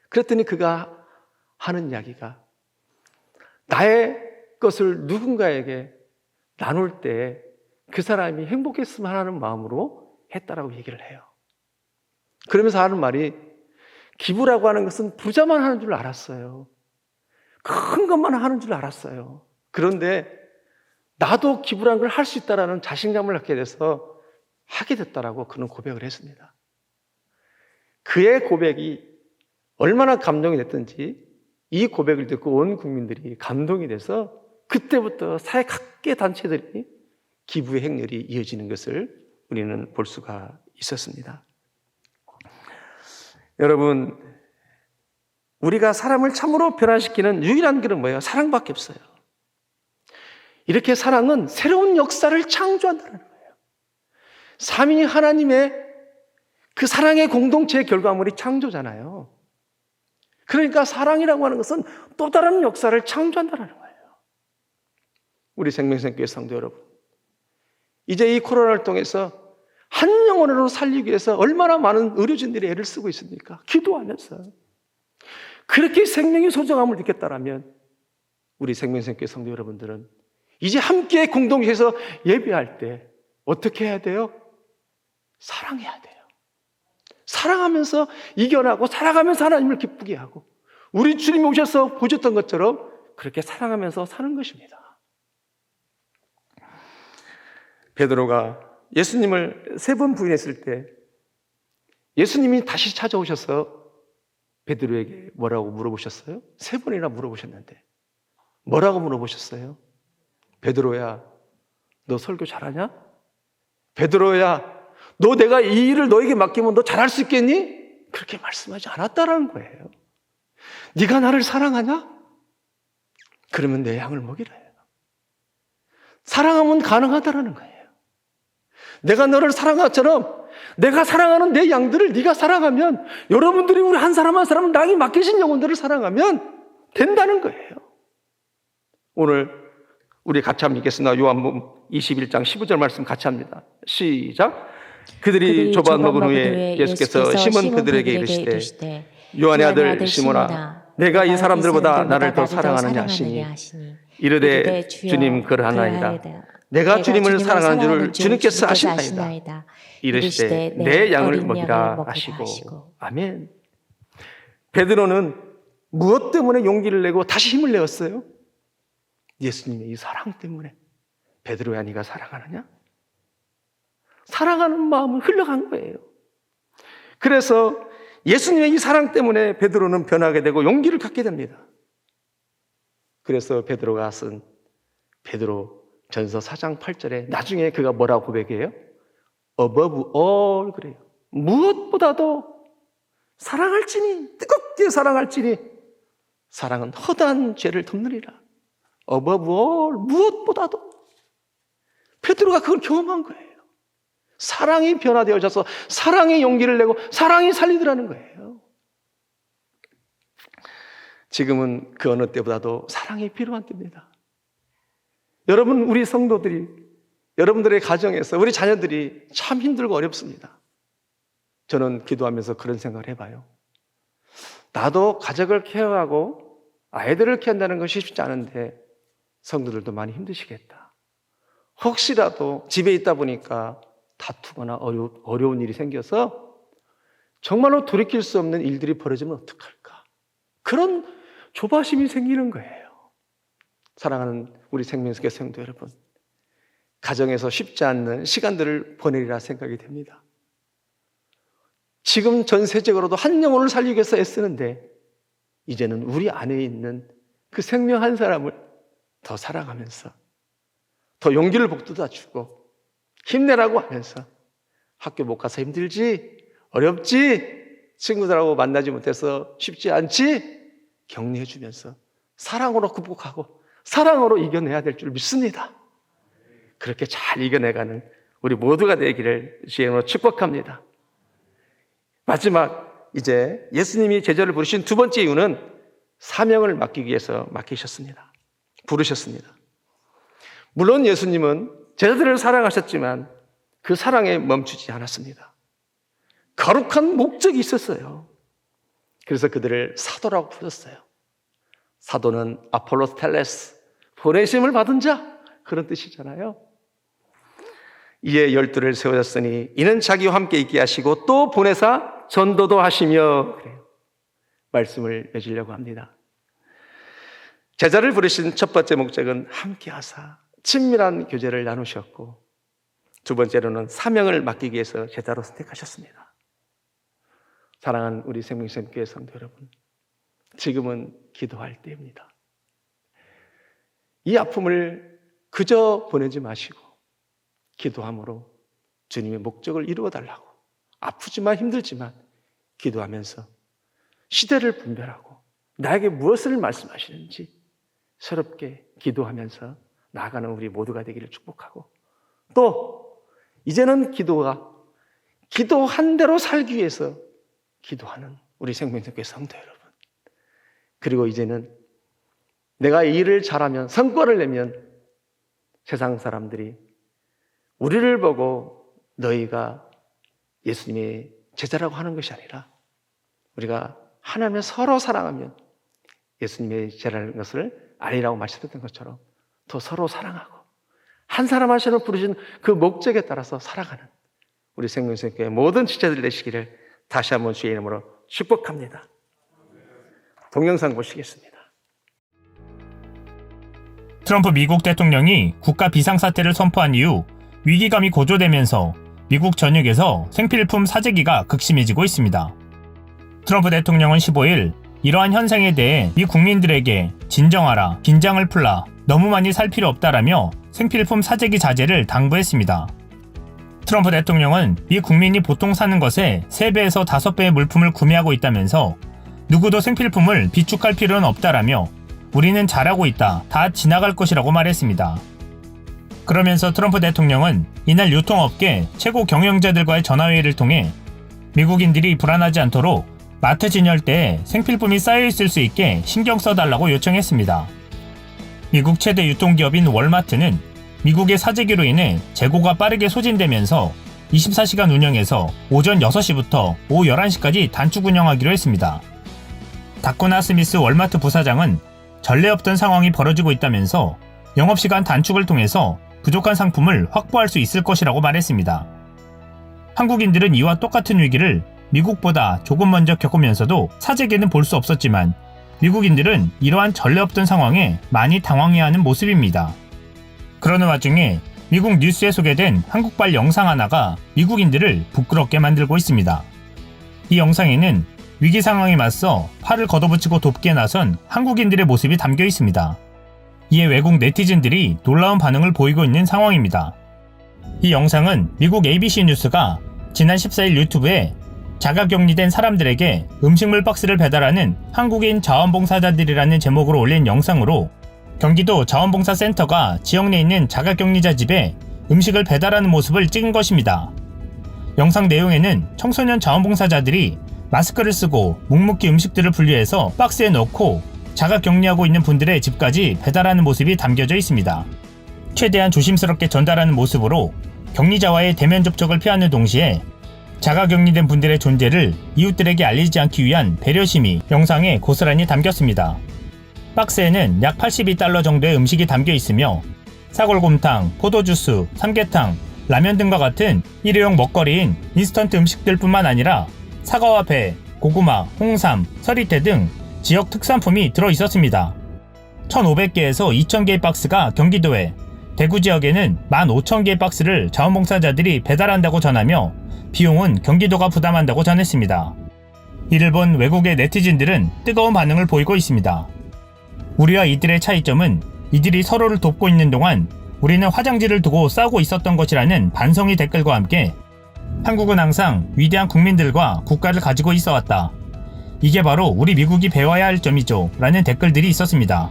그랬더니 그가 하는 이야기가 나의 것을 누군가에게 나눌 때 그 사람이 행복했으면 하는 마음으로 했다라고 얘기를 해요. 그러면서 하는 말이 기부라고 하는 것은 부자만 하는 줄 알았어요. 큰 것만 하는 줄 알았어요. 그런데 나도 기부라는 걸 할 수 있다라는 자신감을 갖게 돼서 하게 됐다라고 그는 고백을 했습니다. 그의 고백이 얼마나 감동이 됐든지 이 고백을 듣고 온 국민들이 감동이 돼서 그때부터 사회 각계 단체들이 기부의 행렬이 이어지는 것을 우리는 볼 수가 있었습니다. 여러분, 우리가 사람을 참으로 변화시키는 유일한 길은 뭐예요? 사랑밖에 없어요. 이렇게 사랑은 새로운 역사를 창조한다는 거예요. 삼위 하나님의 그 사랑의 공동체의 결과물이 창조잖아요. 그러니까 사랑이라고 하는 것은 또 다른 역사를 창조한다는 거예요. 우리 생명생교회 성도 여러분, 이제 이 코로나를 통해서 한 영혼으로 살리기 위해서 얼마나 많은 의료진들이 애를 쓰고 있습니까? 기도하면서. 그렇게 생명의 소중함을 느꼈다라면 우리 생명생교회 성도 여러분들은 이제 함께 공동체에서 예배할 때 어떻게 해야 돼요? 사랑해야 돼요. 사랑하면서 이겨나고 사랑하면서 하나님을 기쁘게 하고 우리 주님이 오셔서 보셨던 것처럼 그렇게 사랑하면서 사는 것입니다. 베드로가 예수님을 3번 부인했을 때 예수님이 다시 찾아오셔서 베드로에게 뭐라고 물어보셨어요? 3번이나 물어보셨는데 뭐라고 물어보셨어요? 베드로야, 너 설교 잘하냐? 베드로야, 너 내가 이 일을 너에게 맡기면 너 잘할 수 있겠니? 그렇게 말씀하지 않았다라는 거예요. 네가 나를 사랑하냐? 그러면 내 양을 먹이라 해요. 사랑하면 가능하다라는 거예요. 내가 너를 사랑한 것처럼 내가 사랑하는 내 양들을 네가 사랑하면 여러분들이 우리 한 사람 한 사람은 나에게 맡기신 영혼들을 사랑하면 된다는 거예요. 오늘 우리 같이 한번 읽겠습니다. 요한복음 21장 15절 말씀 같이 합니다. 시작. 그들이 조반 먹은 후에 예수께서 시몬 그들에게 이르시되 요한의 아들 시몬아, 내가 이 사람들보다 나를 더 사랑하느냐 하시니 이르되 주님 그러하나이다. 내가 주님을 사랑하는 줄을 주님께서 아시나이다. 이르시되 내 양을 먹이라 하시고. 아멘. 베드로는 무엇 때문에 용기를 내고 다시 힘을 내었어요? 예수님의 이 사랑 때문에. 베드로야, 네가 사랑하느냐? 사랑하는 마음은 흘러간 거예요. 그래서 예수님의 이 사랑 때문에 베드로는 변하게 되고 용기를 갖게 됩니다. 그래서 베드로가 쓴 베드로 전서 4장 8절에 나중에 그가 뭐라고 고백해요? above all 그래요. 무엇보다도 사랑할지니, 뜨겁게 사랑할지니 사랑은 허다한 죄를 덮느니라. above all, 무엇보다도. 베드로가 그걸 경험한 거예요. 사랑이 변화되어져서 사랑의 용기를 내고 사랑이 살리더라는 거예요. 지금은 그 어느 때보다도 사랑이 필요한 때입니다. 여러분, 우리 성도들이, 여러분들의 가정에서 우리 자녀들이 참 힘들고 어렵습니다. 저는 기도하면서 그런 생각을 해봐요. 나도 가족을 케어하고 아이들을 케어한다는 것이 쉽지 않은데 성도들도 많이 힘드시겠다. 혹시라도 집에 있다 보니까 다투거나 어려운 일이 생겨서 정말로 돌이킬 수 없는 일들이 벌어지면 어떡할까? 그런 조바심이 생기는 거예요. 사랑하는 우리 생명수계 성도 여러분, 가정에서 쉽지 않는 시간들을 보내리라 생각이 됩니다. 지금 전 세계적으로도 한 영혼을 살리기 위해서 애쓰는데 이제는 우리 안에 있는 그 생명 한 사람을 더 사랑하면서 더 용기를 북돋아 주고 힘내라고 하면서 학교 못 가서 힘들지, 어렵지, 친구들하고 만나지 못해서 쉽지 않지 격려해 주면서 사랑으로 극복하고 사랑으로 이겨내야 될 줄 믿습니다. 그렇게 잘 이겨내가는 우리 모두가 되기를 주님으로 축복합니다. 마지막, 이제 예수님이 제자를 부르신 두 번째 이유는 사명을 맡기기 위해서 부르셨습니다. 물론 예수님은 제자들을 사랑하셨지만 그 사랑에 멈추지 않았습니다. 거룩한 목적이 있었어요. 그래서 그들을 사도라고 부르셨어요. 사도는 아폴로스 텔레스, 보내심을 받은 자, 그런 뜻이잖아요. 이에 12를 세우셨으니 이는 자기와 함께 있게 하시고 또 보내사 전도도 하시며, 그래요. 말씀을 맺으려고 합니다. 제자를 부르신 첫 번째 목적은 함께 하사 친밀한 교제를 나누셨고, 두 번째로는 사명을 맡기기 위해서 제자로 선택하셨습니다. 사랑하는 우리 생명샘교회 성도 여러분, 지금은 기도할 때입니다. 이 아픔을 그저 보내지 마시고 기도함으로 주님의 목적을 이루어 달라고, 아프지만 힘들지만 기도하면서 시대를 분별하고 나에게 무엇을 말씀하시는지 새롭게 기도하면서 나아가는 우리 모두가 되기를 축복하고, 또 이제는 기도한 대로 살기 위해서 기도하는 우리 생명교회 성도 여러분, 그리고 이제는 내가 이 일을 잘하면, 성과를 내면 세상 사람들이 우리를 보고 너희가 예수님의 제자라고 하는 것이 아니라 우리가 하나님을 서로 사랑하면 예수님의 제자라는 것을 아니라고 말씀드렸던 것처럼 더 서로 사랑하고 한 사람 한 사람을 부르신 그 목적에 따라서 살아가는 우리 생명교회 모든 지체들 되시기를 다시 한번 주의 이름으로 축복합니다. 동영상 보시겠습니다. 트럼프 미국 대통령이 국가 비상사태를 선포한 이후 위기감이 고조되면서 미국 전역에서 생필품 사재기가 극심해지고 있습니다. 트럼프 대통령은 15일 이러한 현상에 대해 미 국민들에게 진정하라, 긴장을 풀라, 너무 많이 살 필요 없다라며 생필품 사재기 자제를 당부했습니다. 트럼프 대통령은 미 국민이 보통 사는 것에 3배에서 5배의 물품을 구매하고 있다면서 누구도 생필품을 비축할 필요는 없다라며 우리는 잘하고 있다, 다 지나갈 것이라고 말했습니다. 그러면서 트럼프 대통령은 이날 유통업계 최고 경영자들과의 전화회의를 통해 미국인들이 불안하지 않도록 마트 진열대에 생필품이 쌓여있을 수 있게 신경 써달라고 요청했습니다. 미국 최대 유통기업인 월마트는 미국의 사재기로 인해 재고가 빠르게 소진되면서 24시간 운영에서 오전 6시부터 오후 11시까지 단축 운영하기로 했습니다. 다코나 스미스 월마트 부사장은 전례 없던 상황이 벌어지고 있다면서 영업시간 단축을 통해서 부족한 상품을 확보할 수 있을 것이라고 말했습니다. 한국인들은 이와 똑같은 위기를 미국보다 조금 먼저 겪으면서도 사재기는 볼 수 없었지만 미국인들은 이러한 전례 없던 상황에 많이 당황해하는 모습입니다. 그러는 와중에 미국 뉴스에 소개된 한국발 영상 하나가 미국인들을 부끄럽게 만들고 있습니다. 이 영상에는 위기 상황에 맞서 팔을 걷어붙이고 돕기에 나선 한국인들의 모습이 담겨 있습니다. 이에 외국 네티즌들이 놀라운 반응을 보이고 있는 상황입니다. 이 영상은 미국 ABC 뉴스가 지난 14일 유튜브에 자가격리된 사람들에게 음식물 박스를 배달하는 한국인 자원봉사자들이라는 제목으로 올린 영상으로 경기도 자원봉사센터가 지역 내에 있는 자가격리자 집에 음식을 배달하는 모습을 찍은 것입니다. 영상 내용에는 청소년 자원봉사자들이 마스크를 쓰고 묵묵히 음식들을 분리해서 박스에 넣고 자가격리하고 있는 분들의 집까지 배달하는 모습이 담겨져 있습니다. 최대한 조심스럽게 전달하는 모습으로 격리자와의 대면 접촉을 피하는 동시에 자가격리된 분들의 존재를 이웃들에게 알리지 않기 위한 배려심이 영상에 고스란히 담겼습니다. 박스에는 약 82달러 정도의 음식이 담겨 있으며 사골곰탕, 포도주스, 삼계탕, 라면 등과 같은 일회용 먹거리인 인스턴트 음식들 뿐만 아니라 사과와 배, 고구마, 홍삼, 서리태 등 지역 특산품이 들어 있었습니다. 1,500개에서 2,000개의 박스가 경기도에, 대구 지역에는 15,000개의 박스를 자원봉사자들이 배달한다고 전하며 비용은 경기도가 부담한다고 전했습니다. 이를 본 외국의 네티즌들은 뜨거운 반응을 보이고 있습니다. 우리와 이들의 차이점은 이들이 서로를 돕고 있는 동안 우리는 화장지를 두고 싸우고 있었던 것이라는 반성의 댓글과 함께 한국은 항상 위대한 국민들과 국가를 가지고 있어 왔다. 이게 바로 우리 미국이 배워야 할 점이죠. 라는 댓글들이 있었습니다.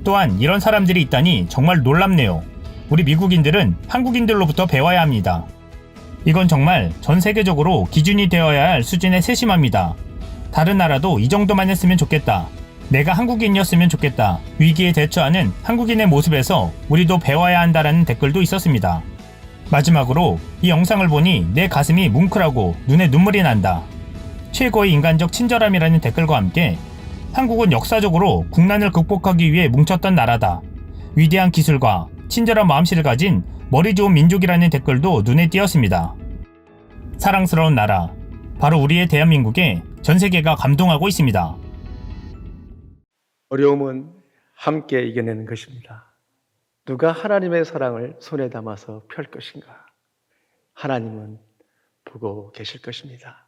또한 이런 사람들이 있다니 정말 놀랍네요. 우리 미국인들은 한국인들로부터 배워야 합니다. 이건 정말 전 세계적으로 기준이 되어야 할 수준의 세심함이다. 다른 나라도 이 정도만 했으면 좋겠다. 내가 한국인이었으면 좋겠다. 위기에 대처하는 한국인의 모습에서 우리도 배워야 한다라는 댓글도 있었습니다. 마지막으로 이 영상을 보니 내 가슴이 뭉클하고 눈에 눈물이 난다. 최고의 인간적 친절함이라는 댓글과 함께 한국은 역사적으로 국난을 극복하기 위해 뭉쳤던 나라다. 위대한 기술과 친절한 마음씨를 가진 머리 좋은 민족이라는 댓글도 눈에 띄었습니다. 사랑스러운 나라, 바로 우리의 대한민국에 전 세계가 감동하고 있습니다. 어려움은 함께 이겨내는 것입니다. 누가 하나님의 사랑을 손에 담아서 펼 것인가? 하나님은 보고 계실 것입니다.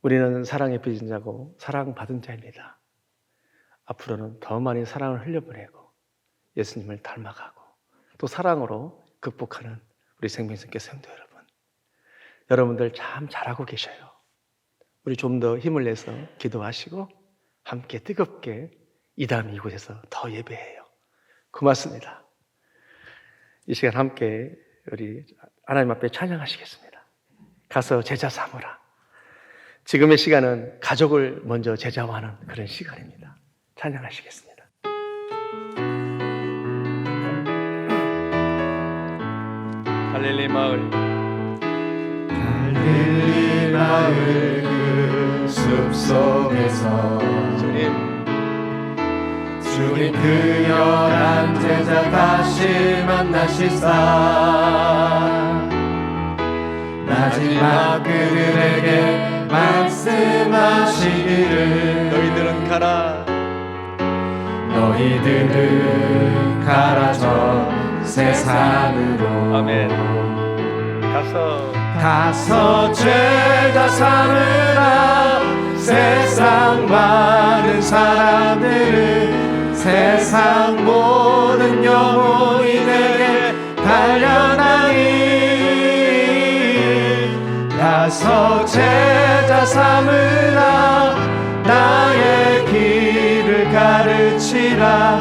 우리는 사랑에 빚은 자고 사랑받은 자입니다. 앞으로는 더 많이 사랑을 흘려보내고 예수님을 닮아가고 또 사랑으로 극복하는 우리 생명선교 성도 여러분, 여러분들 참 잘하고 계셔요. 우리 좀 더 힘을 내서 기도하시고 함께 뜨겁게 이 다음 이곳에서 더 예배해요. 고맙습니다. 이 시간 함께 우리 하나님 앞에 찬양하시겠습니다. 가서 제자 삼으라. 지금의 시간은 가족을 먼저 제자화하는 그런 시간입니다. 찬양하시겠습니다. 갈릴리 마을, 갈릴리 마을 그 숲속에서 주님 그 열한 제자 다시 만나시사 마지막 그들에게 말씀하시기를 너희들은 가라, 너희들은 가라 저 세상으로. 아멘. 가서 제자 삼으라. 세상 많은 사람들은 세상 모든 영혼이 내게 달려나니 가서 제자 삼으라. 나의 길을 가르치라.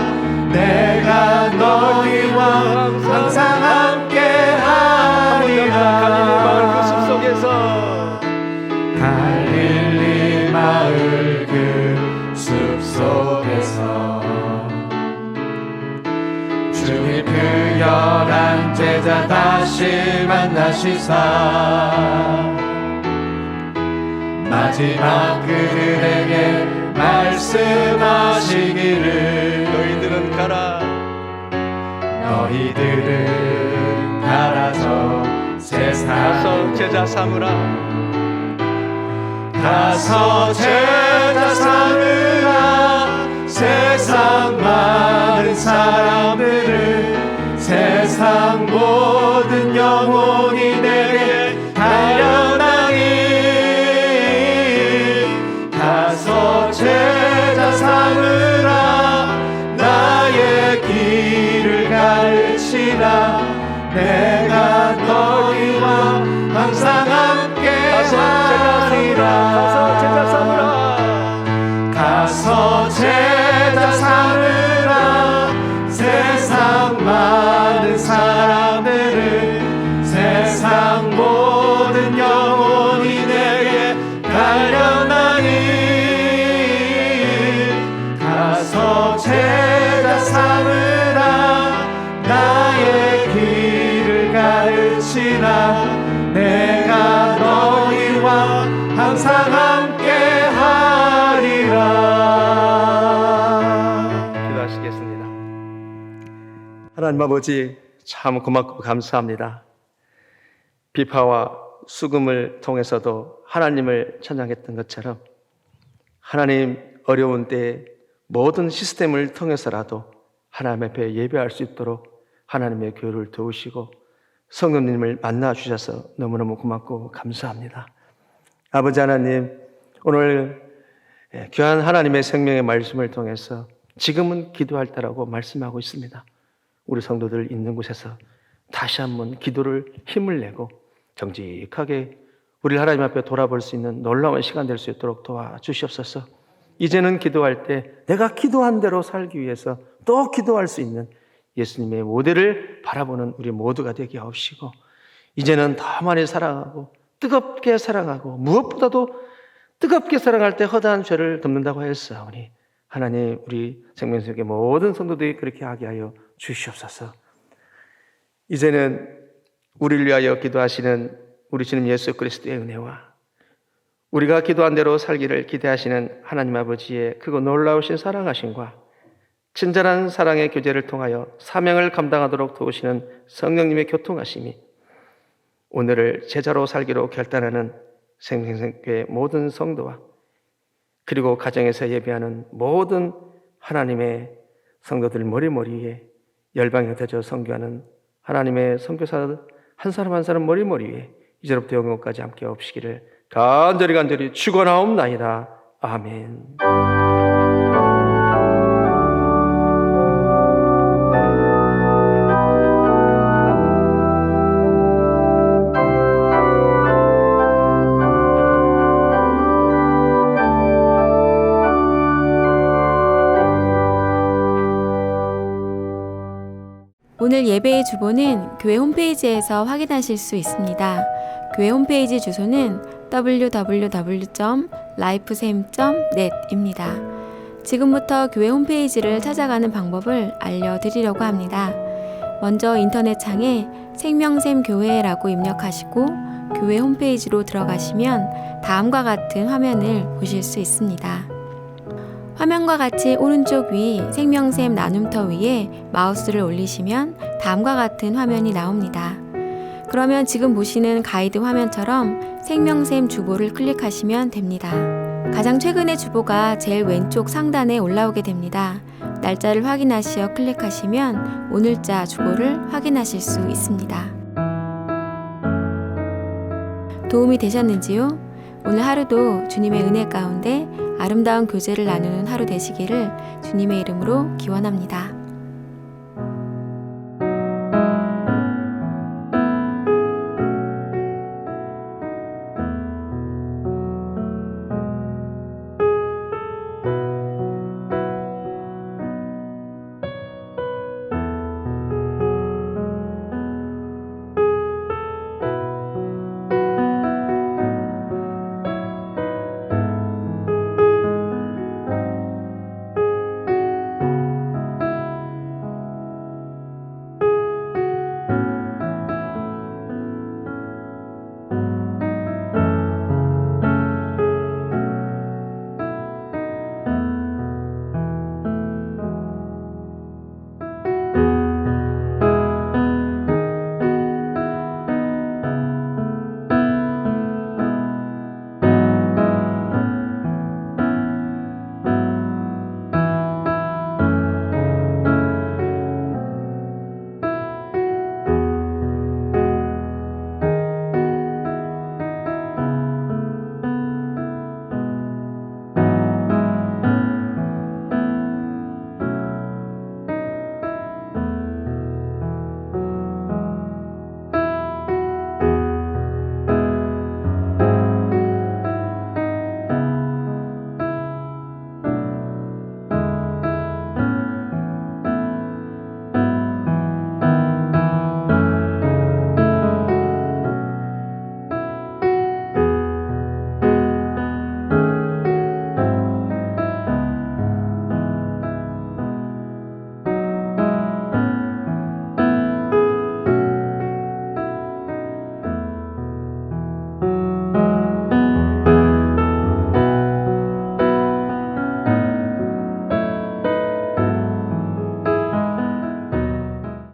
내가 너희와 항상 함께 하리라. 갈릴리 마을 그 숲속에서 주님 그 열한 제자 다시 만나시사 마지막 그들에게 말씀하시기를 너희들은 가라, 너희들은 가라져 세상 가서 제자 삼으라. 가서 제자 삼으라. 세상 많은 사람들을 세상 모든 영혼이 내게 달려나니 가서 제자 삼으라. 나의 길을 가르치라. 내가 너희와 항상 함께 하리라. 가서 제자 삼으라. 가서 제자 삼으라. 세상 많은 사람들을 세상 모든 영혼이 내게 달려나니 가서 제자 삼으라. 나의 길을 가르치라. 내가 너희와 항상 함께 하리라. 기도하시겠습니다. 하나님 아버지, 참 고맙고 감사합니다. 비파와 수금을 통해서도 하나님을 찬양했던 것처럼 하나님 어려운 때에 모든 시스템을 통해서라도 하나님 앞에 예배할 수 있도록 하나님의 교회를 도우시고 성령님을 만나 주셔서 너무너무 고맙고 감사합니다. 아버지 하나님, 오늘 귀한 하나님의 생명의 말씀을 통해서 지금은 기도할 때라고 말씀하고 있습니다. 우리 성도들 있는 곳에서 다시 한번 기도를 힘을 내고 정직하게 우리 하나님 앞에 돌아볼 수 있는 놀라운 시간 될 수 있도록 도와주시옵소서. 이제는 기도할 때 내가 기도한 대로 살기 위해서 또 기도할 수 있는 예수님의 모델을 바라보는 우리 모두가 되게 하옵시고, 이제는 더 많이 사랑하고 뜨겁게 사랑하고 무엇보다도 뜨겁게 사랑할 때 허다한 죄를 덮는다고 했사오니 하나님, 우리 생명수의 모든 성도들이 그렇게 하게 하여 주시옵소서. 이제는 우리를 위하여 기도하시는 우리 주님 예수 그리스도의 은혜와 우리가 기도한 대로 살기를 기대하시는 하나님 아버지의 크고 놀라우신 사랑하심과 친절한 사랑의 교제를 통하여 사명을 감당하도록 도우시는 성령님의 교통하심이 오늘을 제자로 살기로 결단하는 생명교회 모든 성도와 그리고 가정에서 예배하는 모든 하나님의 성도들 머리머리에 열방에 흩어져 선교하는 하나님의 선교사 한 사람 한 사람 머리머리에 이제로부터 영원까지 함께 없으시기를 간절히 축원하옵나이다. 아멘. 오늘 예배의 주보는 교회 홈페이지에서 확인하실 수 있습니다. 교회 홈페이지 주소는 www.lifesam.net입니다. 지금부터 교회 홈페이지를 찾아가는 방법을 알려드리려고 합니다. 먼저 인터넷 창에 생명샘 교회라고 입력하시고 교회 홈페이지로 들어가시면 다음과 같은 화면을 보실 수 있습니다. 화면과 같이 오른쪽 위 생명샘 나눔터 위에 마우스를 올리시면 다음과 같은 화면이 나옵니다. 그러면 지금 보시는 가이드 화면처럼 생명샘 주보를 클릭하시면 됩니다. 가장 최근의 주보가 제일 왼쪽 상단에 올라오게 됩니다. 날짜를 확인하시어 클릭하시면 오늘자 주보를 확인하실 수 있습니다. 도움이 되셨는지요? 오늘 하루도 주님의 은혜 가운데 아름다운 교제를 나누는 하루 되시기를 주님의 이름으로 기원합니다.